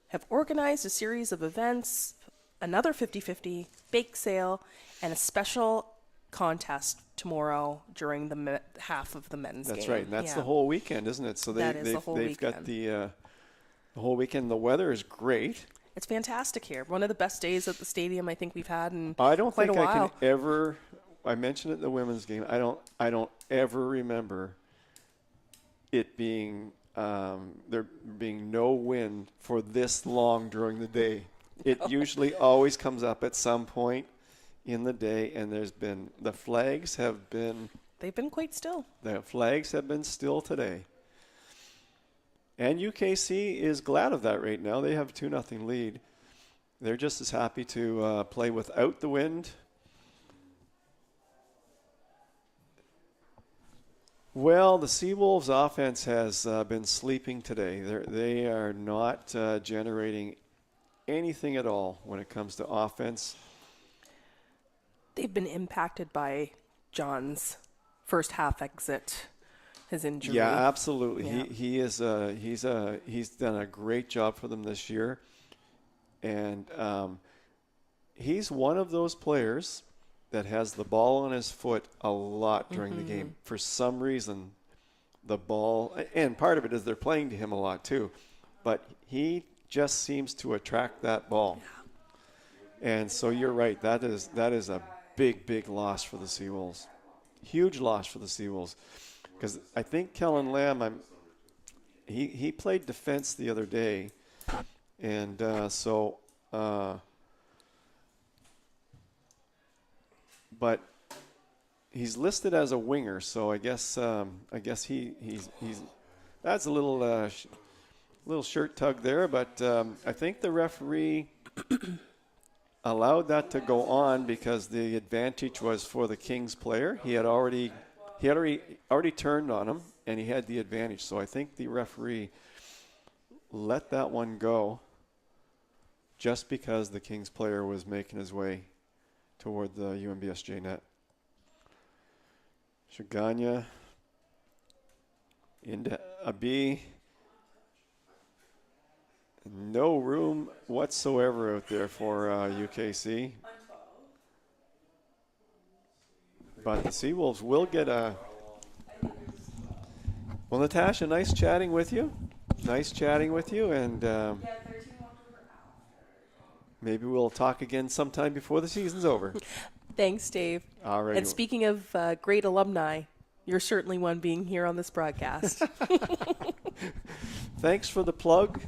have organized a series of events, another 50-50 bake sale, and a special contest tomorrow during the half of the men's game. That's right. And that's Yeah. the whole weekend, isn't it? So they've got the whole weekend. The weather is great. It's fantastic here. One of the best days at the stadium I think we've had in I don't quite think a I while. can ever. I mentioned it in the women's game. I don't ever remember it being there being no wind for this long during the day. It usually always comes up at some point in the day, and the flags have been. They've been quite still. The flags have been still today. And UKC is glad of that right now. They have a 2-0 lead. They're just as happy to play without the wind. Well, the Seawolves offense has been sleeping today. They are not generating anything at all when it comes to offense. They've been impacted by John's first half exit, his injury. Yeah, absolutely. Yeah. He's done a great job for them this year, and he's one of those players that has the ball on his foot a lot during the game. For some reason, the ball, and part of it is they're playing to him a lot too, but he just seems to attract that ball. And so you're right. That is a big loss for the Seawolves. Huge loss for the Seawolves. Because I think Kellen Lamb, he played defense the other day, and but he's listed as a winger, so I guess he's that's a little shirt tug there, but I think the referee allowed that to go on because the advantage was for the Kings player. He had already turned on him, and he had the advantage. So I think the referee let that one go just because the Kings player was making his way toward the UNBSJ net. Shaganya into a B. No room whatsoever out there for UKC. But the Seawolves will get a... Well, Natasha, nice chatting with you. And maybe we'll talk again sometime before the season's over. Thanks, Dave. All right. And speaking of great alumni, you're certainly one being here on this broadcast. Thanks for the plug.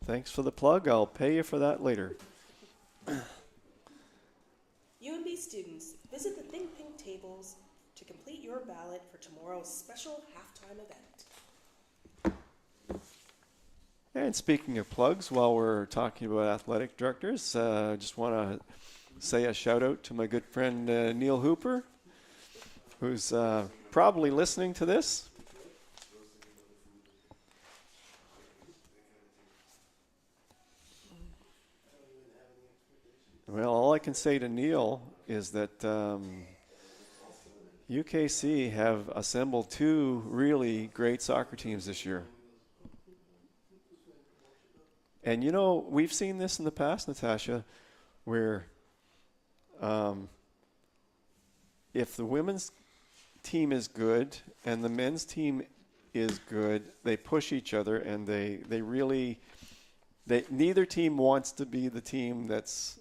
Thanks for the plug. I'll pay you for that later. UNB students, visit the Think Pink tables to complete your ballot for tomorrow's special halftime event. And speaking of plugs, while we're talking about athletic directors, I just want to say a shout out to my good friend Neil Hooper, who's probably listening to this. Well, all I can say to Neil is that UKC have assembled two really great soccer teams this year. And, you know, we've seen this in the past, Natasha, where if the women's team is good and the men's team is good, they push each other, and they neither team wants to be the team that's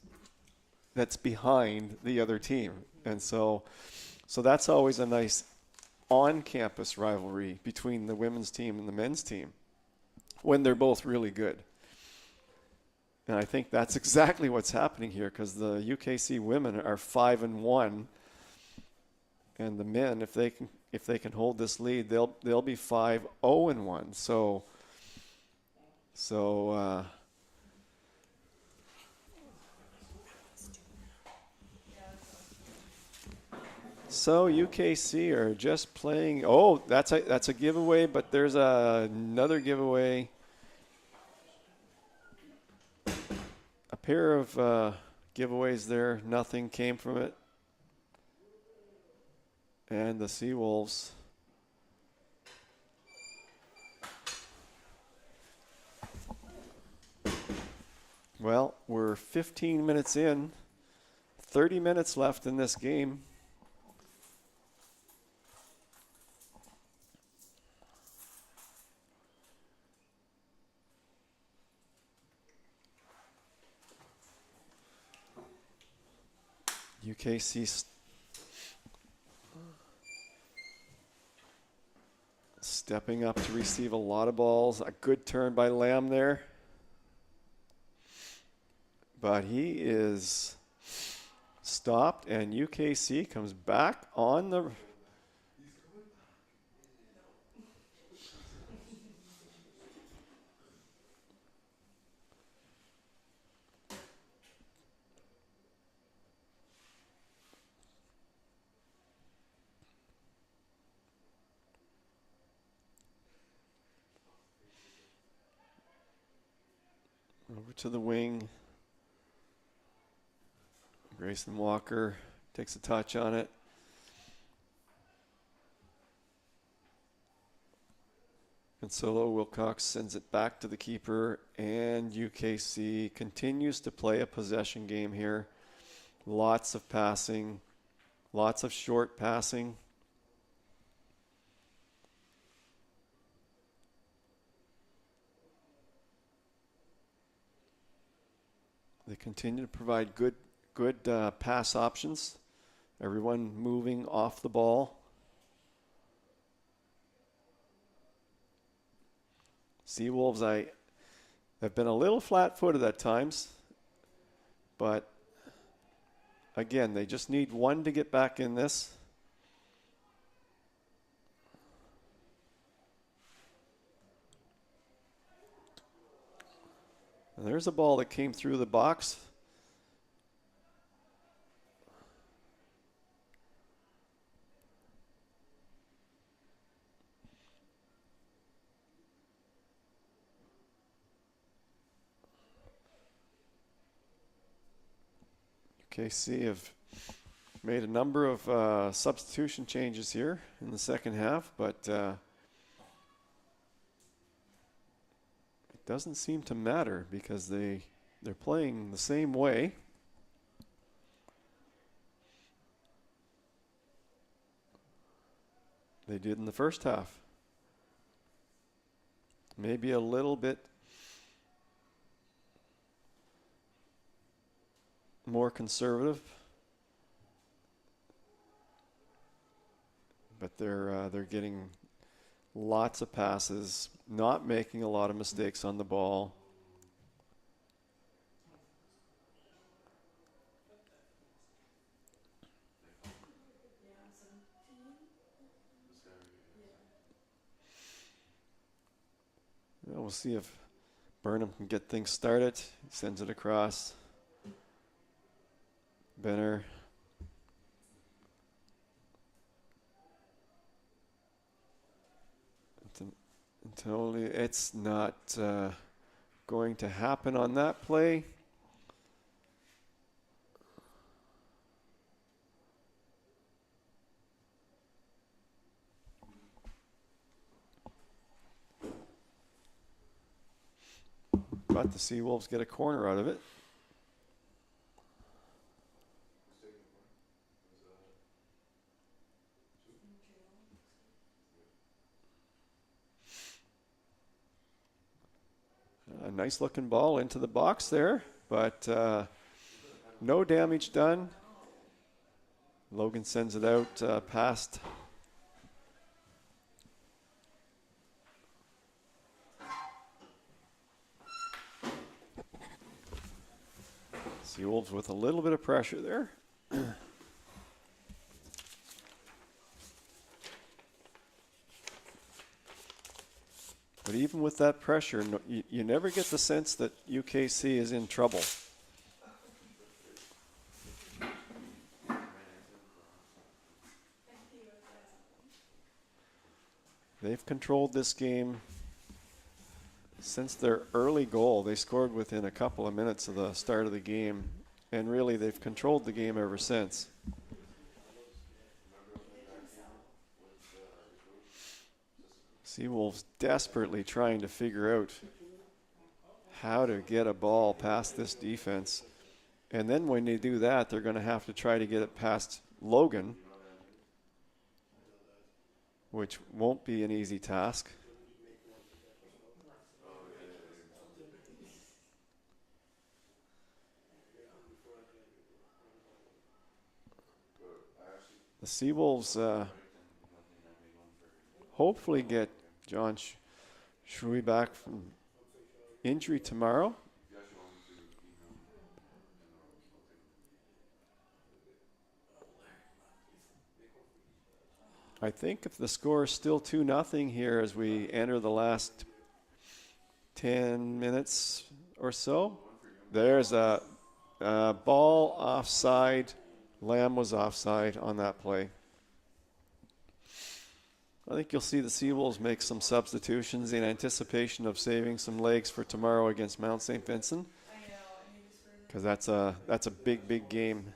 behind the other team. And so that's always a nice on-campus rivalry between the women's team and the men's team when they're both really good. And I think that's exactly what's happening here, because the UKC women are 5-1, and the men, if they can hold this lead, they'll be 5-0-1. So UKC are just playing. Oh, that's a giveaway, but there's another giveaway. A pair of giveaways there. Nothing came from it. And the Seawolves well, we're 15 minutes in, 30 minutes left in this game. UKC stepping up to receive a lot of balls. A good turn by Lamb there. But he is stopped, and UKC comes back on the... Over to the wing. Grayson Walker takes a touch on it. And Solo Wilcox sends it back to the keeper, and UKC continues to play a possession game here. Lots of passing, lots of short passing. They continue to provide good pass options. Everyone moving off the ball. Seawolves, have been a little flat-footed at times, but again, they just need one to get back in this. And there's a ball that came through the box. UKC have made a number of substitution changes here in the second half, but it doesn't seem to matter because they're playing the same way. They did in the first half. Maybe a little bit more conservative, but they're getting lots of passes, not making a lot of mistakes on the ball. Well, we'll see if Burnham can get things started. He sends it across. Benner. Totally, it's not going to happen on that play. But the Seawolves get a corner out of it. A nice looking ball into the box there, but no damage done. Logan sends it out past. Seawolves with a little bit of pressure there. But even with that pressure, you never get the sense that UKC is in trouble. They've controlled this game since their early goal. They scored within a couple of minutes of the start of the game, and really they've controlled the game ever since. Seawolves desperately trying to figure out how to get a ball past this defense. And then when they do that, they're going to have to try to get it past Logan, which won't be an easy task. The Seawolves hopefully get John Shrui back from injury tomorrow. I think if the score is still 2-0 here as we enter the last 10 minutes or so, there's a ball offside. Lamb was offside on that play. I think you'll see the Seawolves make some substitutions in anticipation of saving some legs for tomorrow against Mount St. Vincent, because that's a big game.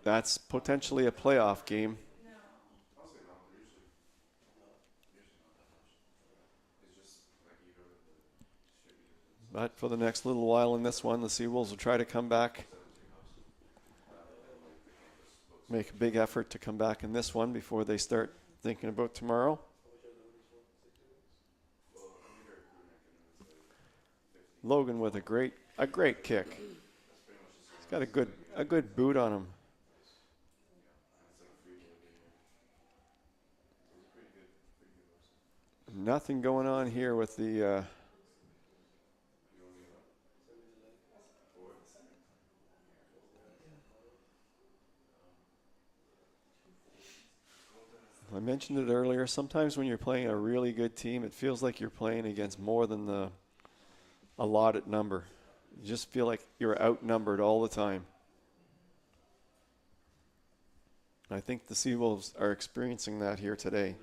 That's potentially a playoff game. But for the next little while in this one, the Seawolves will try to come back, make a big effort to come back in this one before they start thinking about tomorrow. Logan with a great kick. He's got a good boot on him. Nothing going on here with the I mentioned it earlier. Sometimes when you're playing a really good team, it feels like you're playing against more than the allotted number. You just feel like you're outnumbered all the time. I think the Seawolves are experiencing that here today.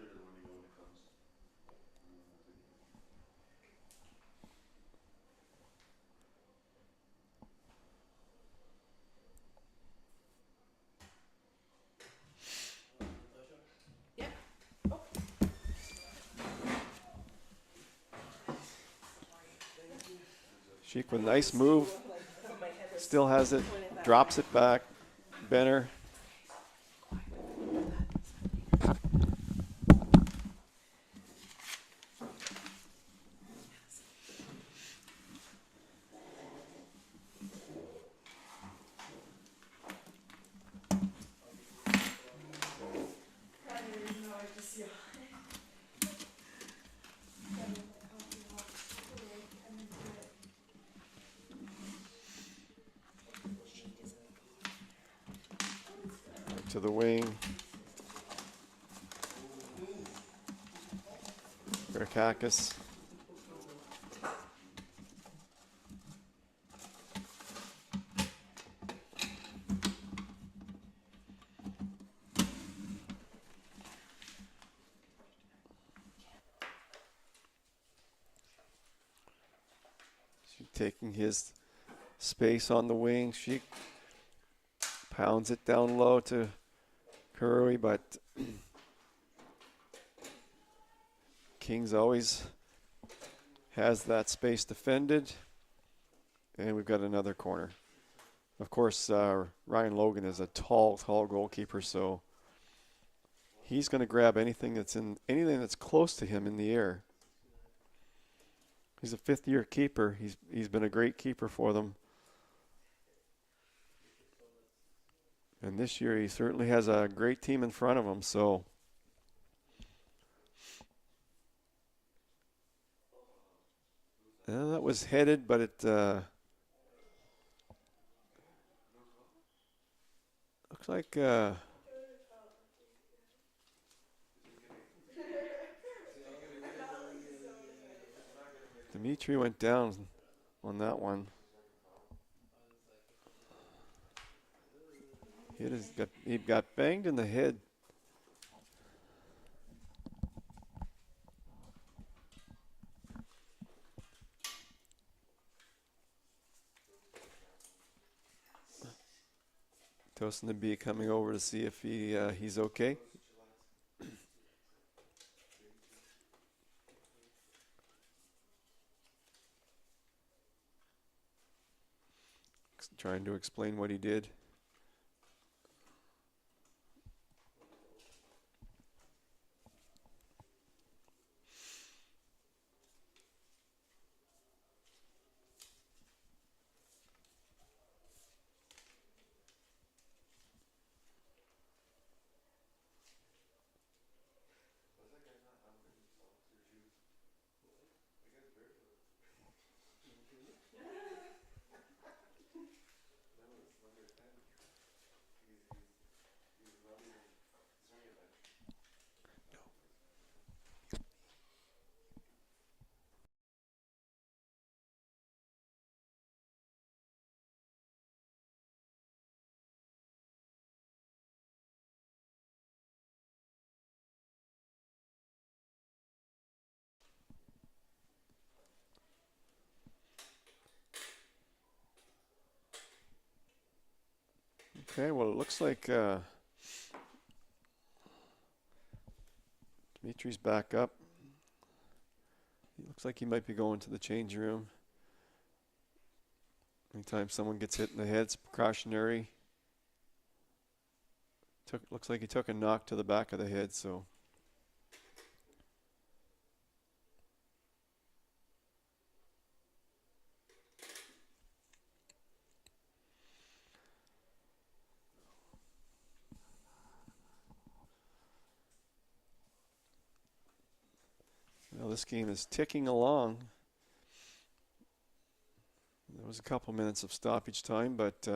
Sheik with a nice move. Still has it. Drops it back. Benner. To the wing. Verkakis. Taking his space on the wing. She pounds it down low to Curry, but Kings always has that space defended. And we've got another corner. Of course, Ryan Logan is a tall goalkeeper, so he's going to grab anything that's close to him in the air. He's a fifth-year keeper. He's been a great keeper for them. And this year he certainly has a great team in front of him, so that was headed, but it looks like Dimitri went down on that one. He got banged in the head. Tosin the B coming over to see if he's okay. trying to explain what he did. Okay, well, it looks like Dimitri's back up. He looks like he might be going to the change room. Anytime someone gets hit in the head, it's precautionary. Looks like he took a knock to the back of the head, so. Well, this game is ticking along. There was a couple minutes of stoppage time, but we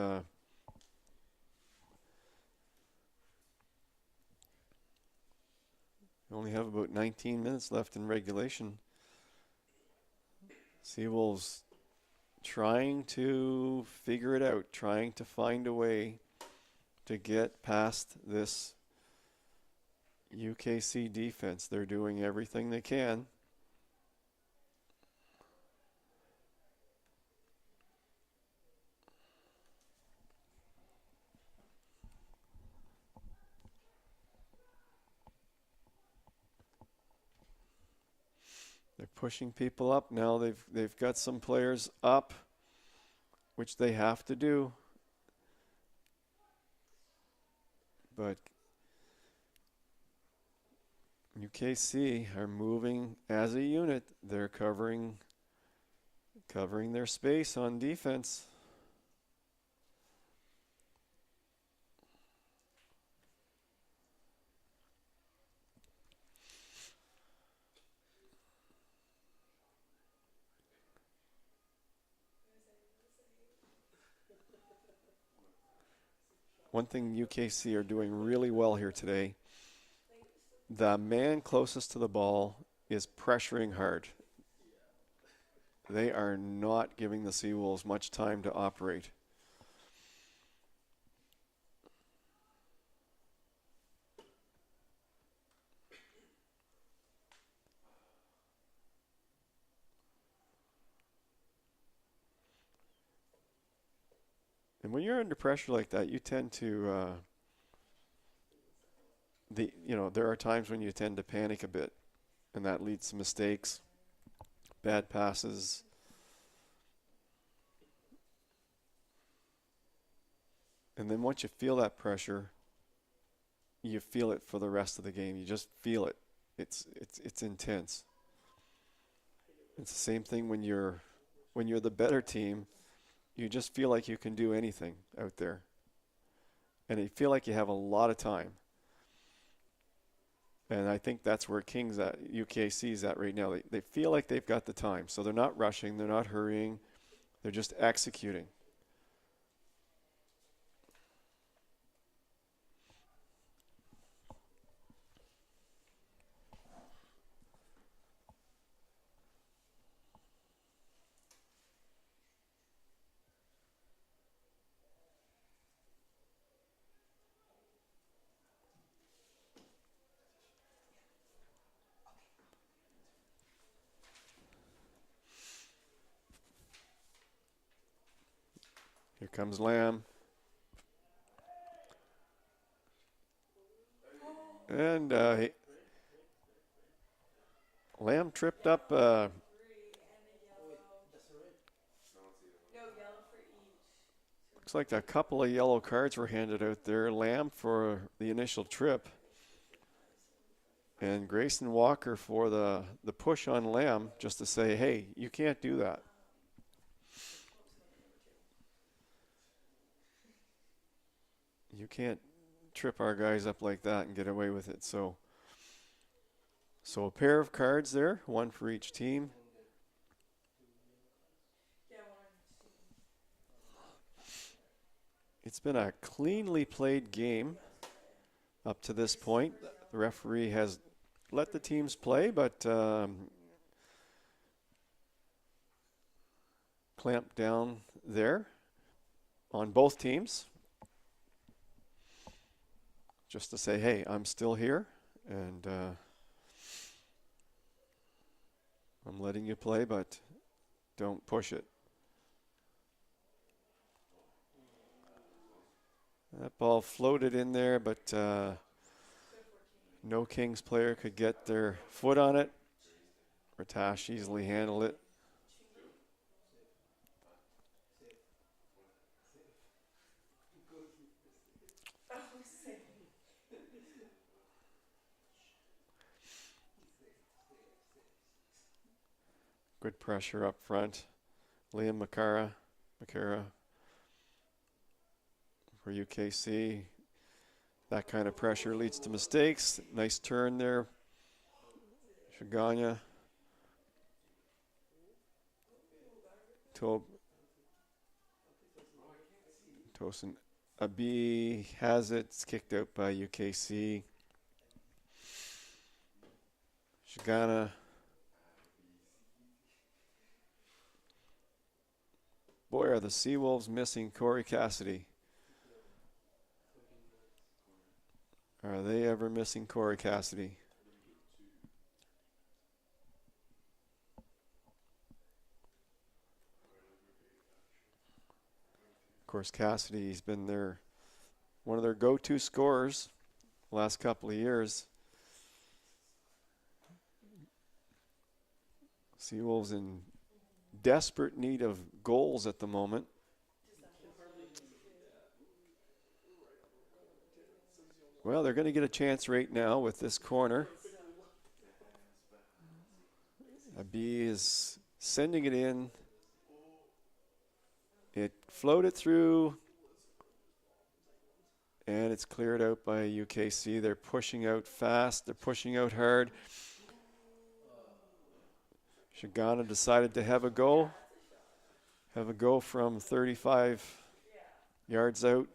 only have about 19 minutes left in regulation. Seawolves trying to figure it out, trying to find a way to get past this UKC defense. They're doing everything they can. They're pushing people up now. They've got some players up, which they have to do. But UKC are moving as a unit. They're covering their space on defense. One thing UKC are doing really well here today, the man closest to the ball is pressuring hard. They are not giving the Seawolves much time to operate. And when you're under pressure like that, you tend to, there are times when you tend to panic a bit, and that leads to mistakes, bad passes. And then once you feel that pressure, you feel it for the rest of the game. You just feel it. It's intense. It's the same thing when you're the better team. You just feel like you can do anything out there. And you feel like you have a lot of time. And I think that's where Kings at, UKC's at right now. They feel like they've got the time. So they're not rushing, they're not hurrying, they're just executing. Here comes Lamb. And Lamb tripped up. No, yellow for each. Looks like a couple of yellow cards were handed out there. Lamb for the initial trip. And Grayson Walker for the push on Lamb, just to say, hey, you can't do that. You can't trip our guys up like that and get away with it. So a pair of cards there, one for each team. It's been a cleanly played game up to this point. The referee has let the teams play, but clamped down there on both teams. Just to say, hey, I'm still here, and I'm letting you play, but don't push it. That ball floated in there, but no Kings player could get their foot on it. Ratash easily handled it. Good pressure up front. Liam Makara for UKC. That kind of pressure leads to mistakes. Nice turn there. Shaganya. Tosin Abi has it. It's kicked out by UKC. Shagana. Boy, are the Seawolves missing Corey Cassidy. Are they ever missing Corey Cassidy? Of course, Cassidy's been one of their go-to scorers the last couple of years. Seawolves in desperate need of goals at the moment. Well, they're going to get a chance right now with this corner. Abi is sending it in. It floated through, and it's cleared out by UKC. They're pushing out fast. They're pushing out hard. Shagana decided to have a go from 35 yards out.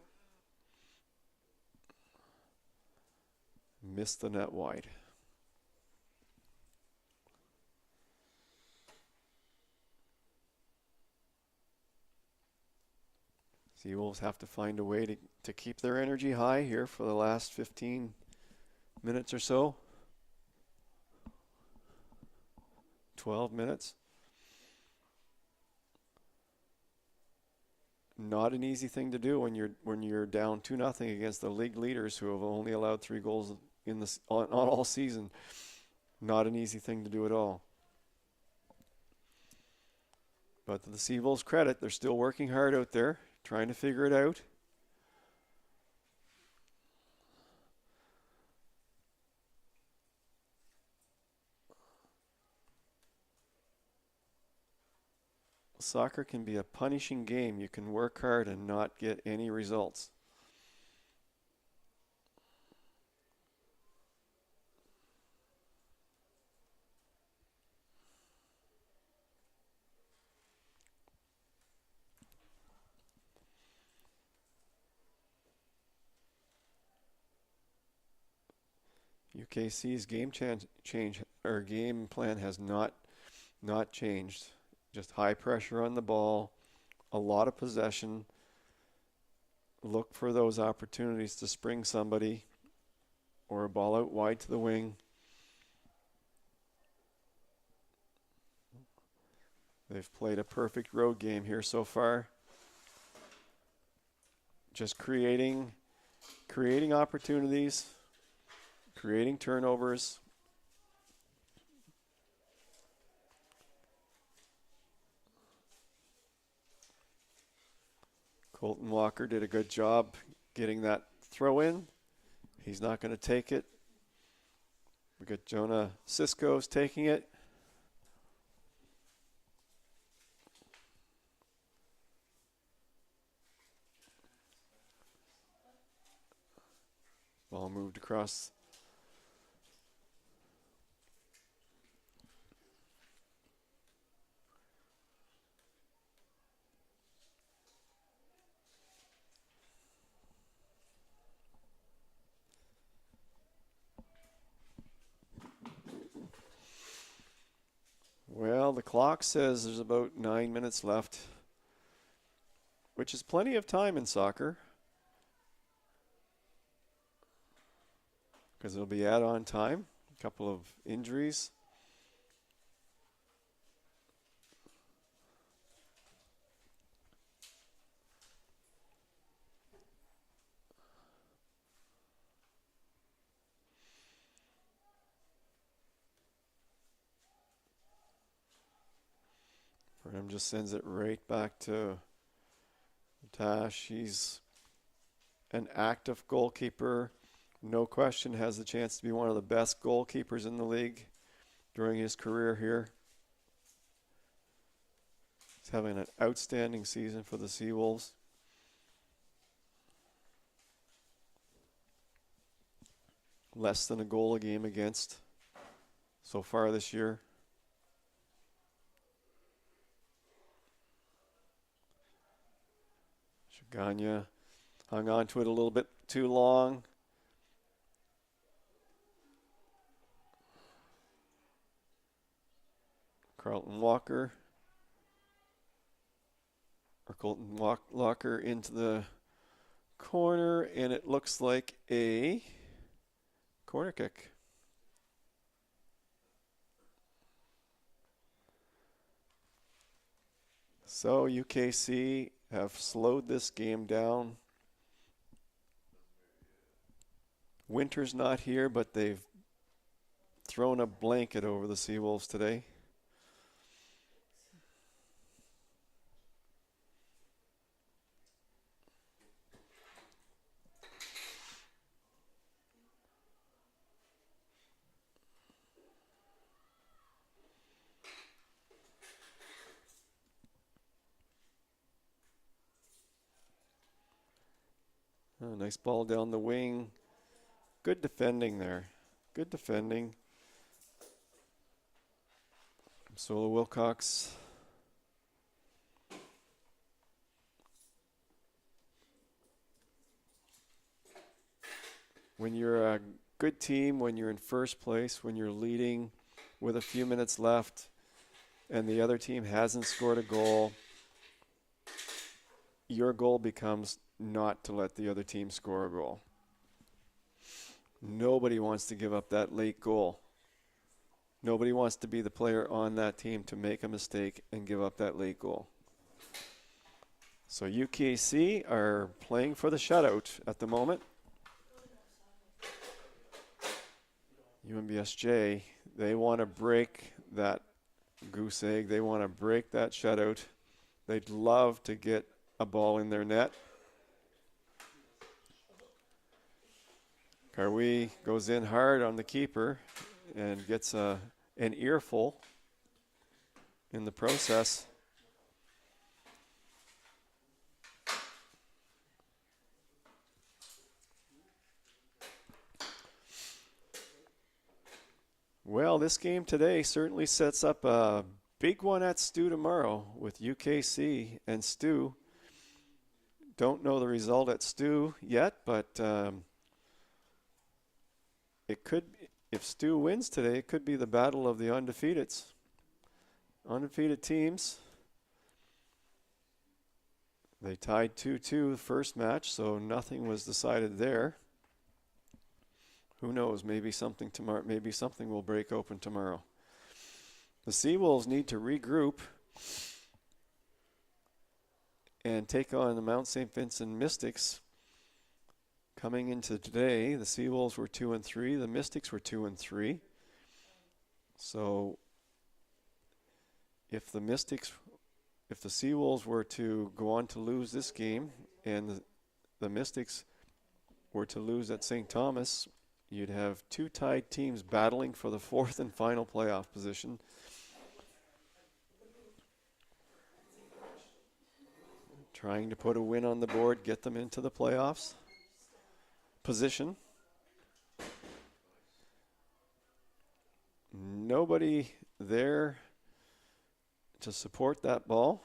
Missed the net wide. Seawolves have to find a way to keep their energy high here for the last 15 minutes or so. 12 minutes. Not an easy thing to do when you're down 2-0 against the league leaders who have only allowed 3 goals on all season. Not an easy thing to do at all. But to the Seawolves' credit, they're still working hard out there, trying to figure it out. Soccer can be a punishing game. You can work hard and not get any results. UKC's game plan has not changed. Just high pressure on the ball, a lot of possession. Look for those opportunities to spring somebody or a ball out wide to the wing. They've played a perfect road game here so far. Just creating opportunities, creating turnovers. Colton Walker did a good job getting that throw in. He's not going to take it. We got Jonah Sisko's taking it. Ball moved across. Well, the clock says there's about 9 minutes left, which is plenty of time in soccer, because it'll be add-on time, a couple of injuries. Burnham just sends it right back to Tash. He's an active goalkeeper. No question has the chance to be one of the best goalkeepers in the league during his career here. He's having an outstanding season for the Seawolves. Less than a goal a game against so far this year. Ganya hung on to it a little bit too long. Colton Walker into the corner, and it looks like a corner kick. So UKC have slowed this game down. Winter's not here, but they've thrown a blanket over the Seawolves today. Oh, nice ball down the wing. Good defending there. Good defending. Solo Wilcox. When you're a good team, when you're in first place, when you're leading with a few minutes left, and the other team hasn't scored a goal, your goal becomes not to let the other team score a goal. Nobody wants to give up that late goal. Nobody wants to be the player on that team to make a mistake and give up that late goal. So UKC are playing for the shutout at the moment. UNBSJ, they want to break that goose egg. They want to break that shutout. They'd love to get a ball in their net. Karwi goes in hard on the keeper and gets an earful in the process. Well, this game today certainly sets up a big one at Stu tomorrow with UKC and Stu. Don't know the result at Stu yet, but it could, if Stu wins today, it could be the battle of the undefeateds. Undefeated teams. They tied 2-2 the first match, so nothing was decided there. Who knows? Maybe something tomorrow. Maybe something will break open tomorrow. The Seawolves need to regroup and take on the Mount St. Vincent Mystics. Coming into today, the Seawolves were 2-3. The Mystics were 2-3. So if the Seawolves were to go on to lose this game and the Mystics were to lose at St. Thomas, you'd have two tied teams battling for the fourth and final playoff position. Trying to put a win on the board, get them into the playoffs position. Nobody there to support that ball.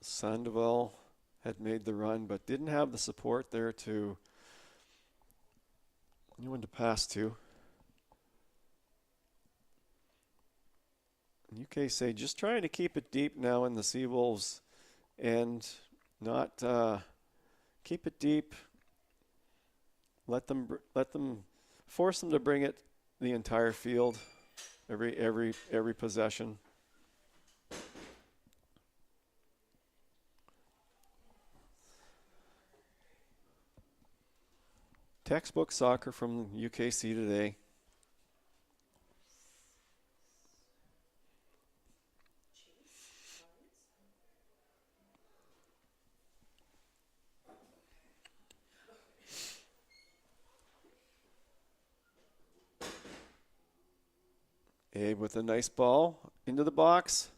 Sandoval had made the run, but didn't have the support there to anyone to pass to. And UKC just trying to keep it deep now in the Seawolves and not keep it deep. Let them force them to bring it the entire field, every possession. Textbook soccer from UKC today. Abe with a nice ball into the box.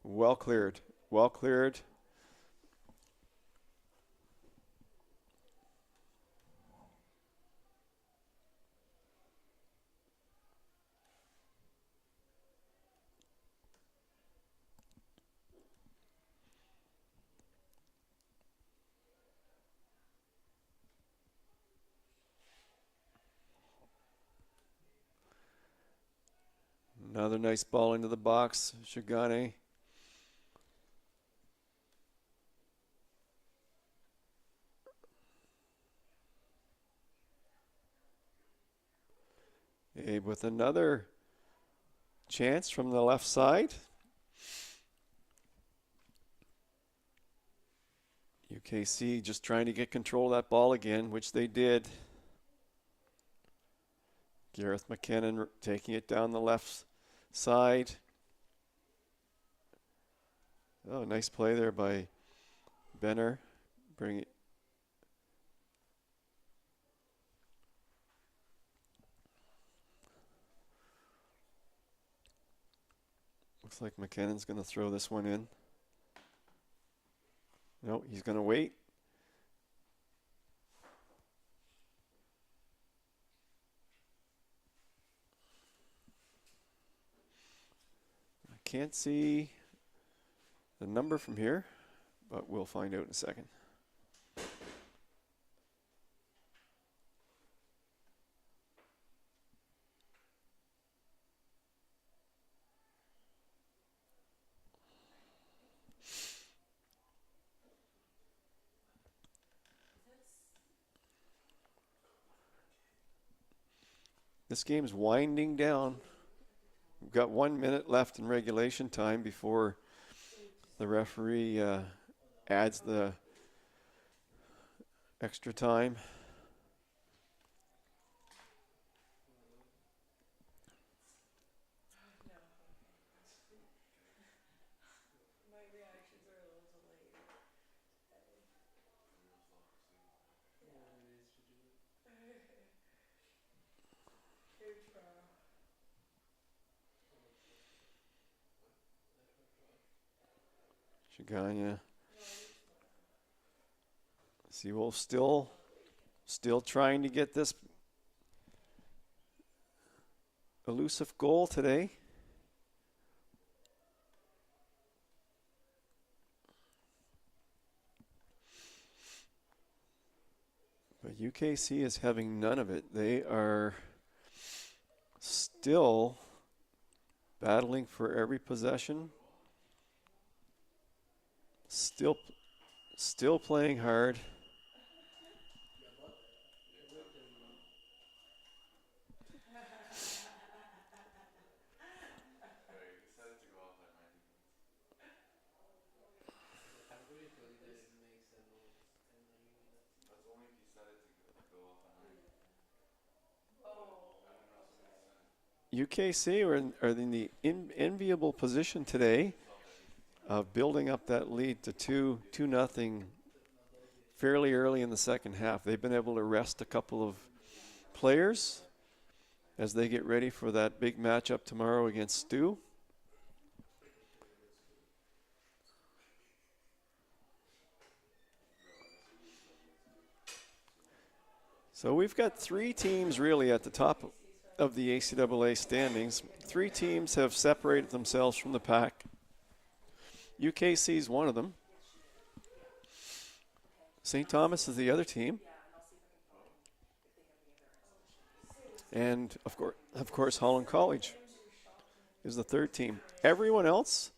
Well cleared. Well cleared. Another nice ball into the box. Shigane. Abe with another chance from the left side. UKC just trying to get control of that ball again, which they did. Gareth McKinnon taking it down the left side. Oh, nice play there by Benner. Bring it. Looks like McKinnon's going to throw this one in. No, he's going to wait. I can't see the number from here, but we'll find out in a second. This game's winding down. We've got 1 minute left in regulation time before the referee adds the extra time. My reactions are a little delayed. Huge pro. Shiganya. Seawolf still trying to get this elusive goal today. But UKC is having none of it. They are still battling for every possession. Still playing hard. UKC are in the enviable position today of building up that lead to 2-0 fairly early in the second half. They've been able to rest a couple of players as they get ready for that big matchup tomorrow against Stu. So we've got 3 teams really at the top of the ACAA standings. 3 teams have separated themselves from the pack. UKC is one of them. St. Thomas is the other team. And of course Holland College is the third team. Everyone else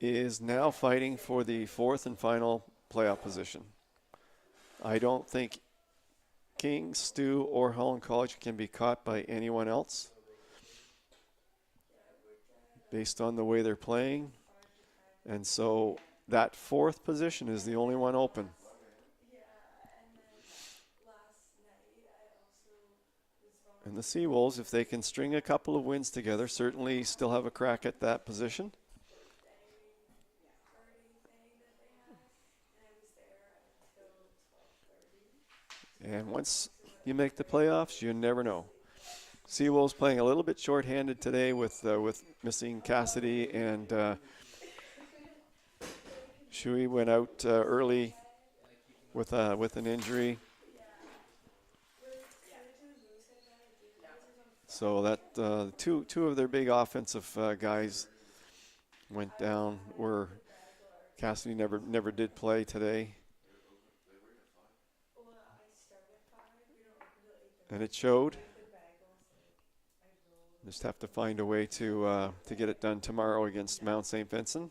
is now fighting for the 4th and final playoff position. I don't think King, Stu, or Holland College can be caught by anyone else based on the way they're playing. And so that 4th position is the only one open. And the Seawolves, if they can string a couple of wins together, certainly still have a crack at that position. And once you make the playoffs, you never know. Seawolves playing a little bit shorthanded today with missing Cassidy, and Shui went out early with an injury. So that two of their big offensive guys went down. Where Cassidy never did play today. And it showed. Just have to find a way to get it done tomorrow against Mount St. Vincent.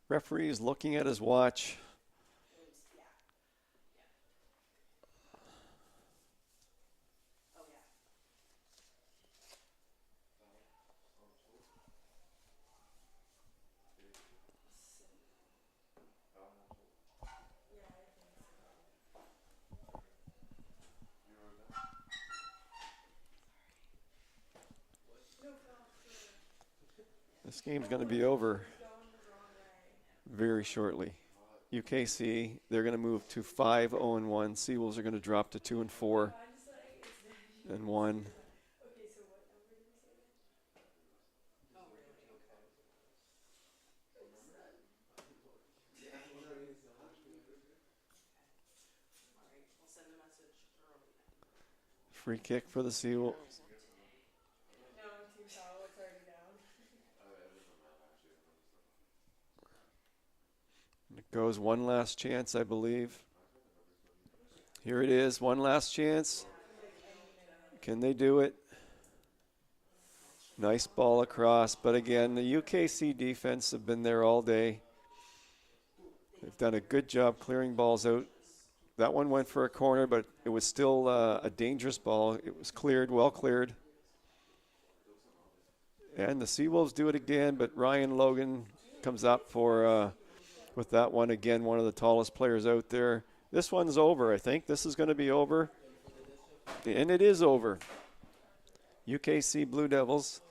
Referee is looking at his watch. This game's going to be over very shortly. UKC, they're going to move to 5-0-1. Seawolves are going to drop to 2-4-1. Free kick for the Seawolves. It goes one last chance, I believe. Here it is, one last chance. Can they do it? Nice ball across, but again, the UKC defense have been there all day. They've done a good job clearing balls out. That one went for a corner, but it was still a dangerous ball. It was cleared, well cleared. And the Seawolves do it again, but Ryan Logan comes up for with that one again, one of the tallest players out there. This one's over, I think. This is going to be over. And it is over. UKC Blue Devils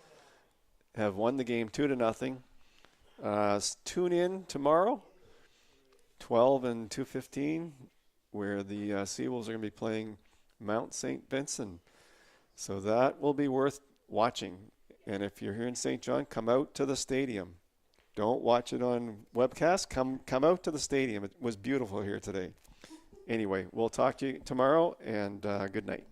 have won the game 2-0. Tune in tomorrow, 12 and 2:15, where the Seawolves are going to be playing Mount St. Vincent. So that will be worth watching. And if you're here in St. John, come out to the stadium. Don't watch it on webcast. Come out to the stadium. It was beautiful here today. Anyway, we'll talk to you tomorrow, and good night.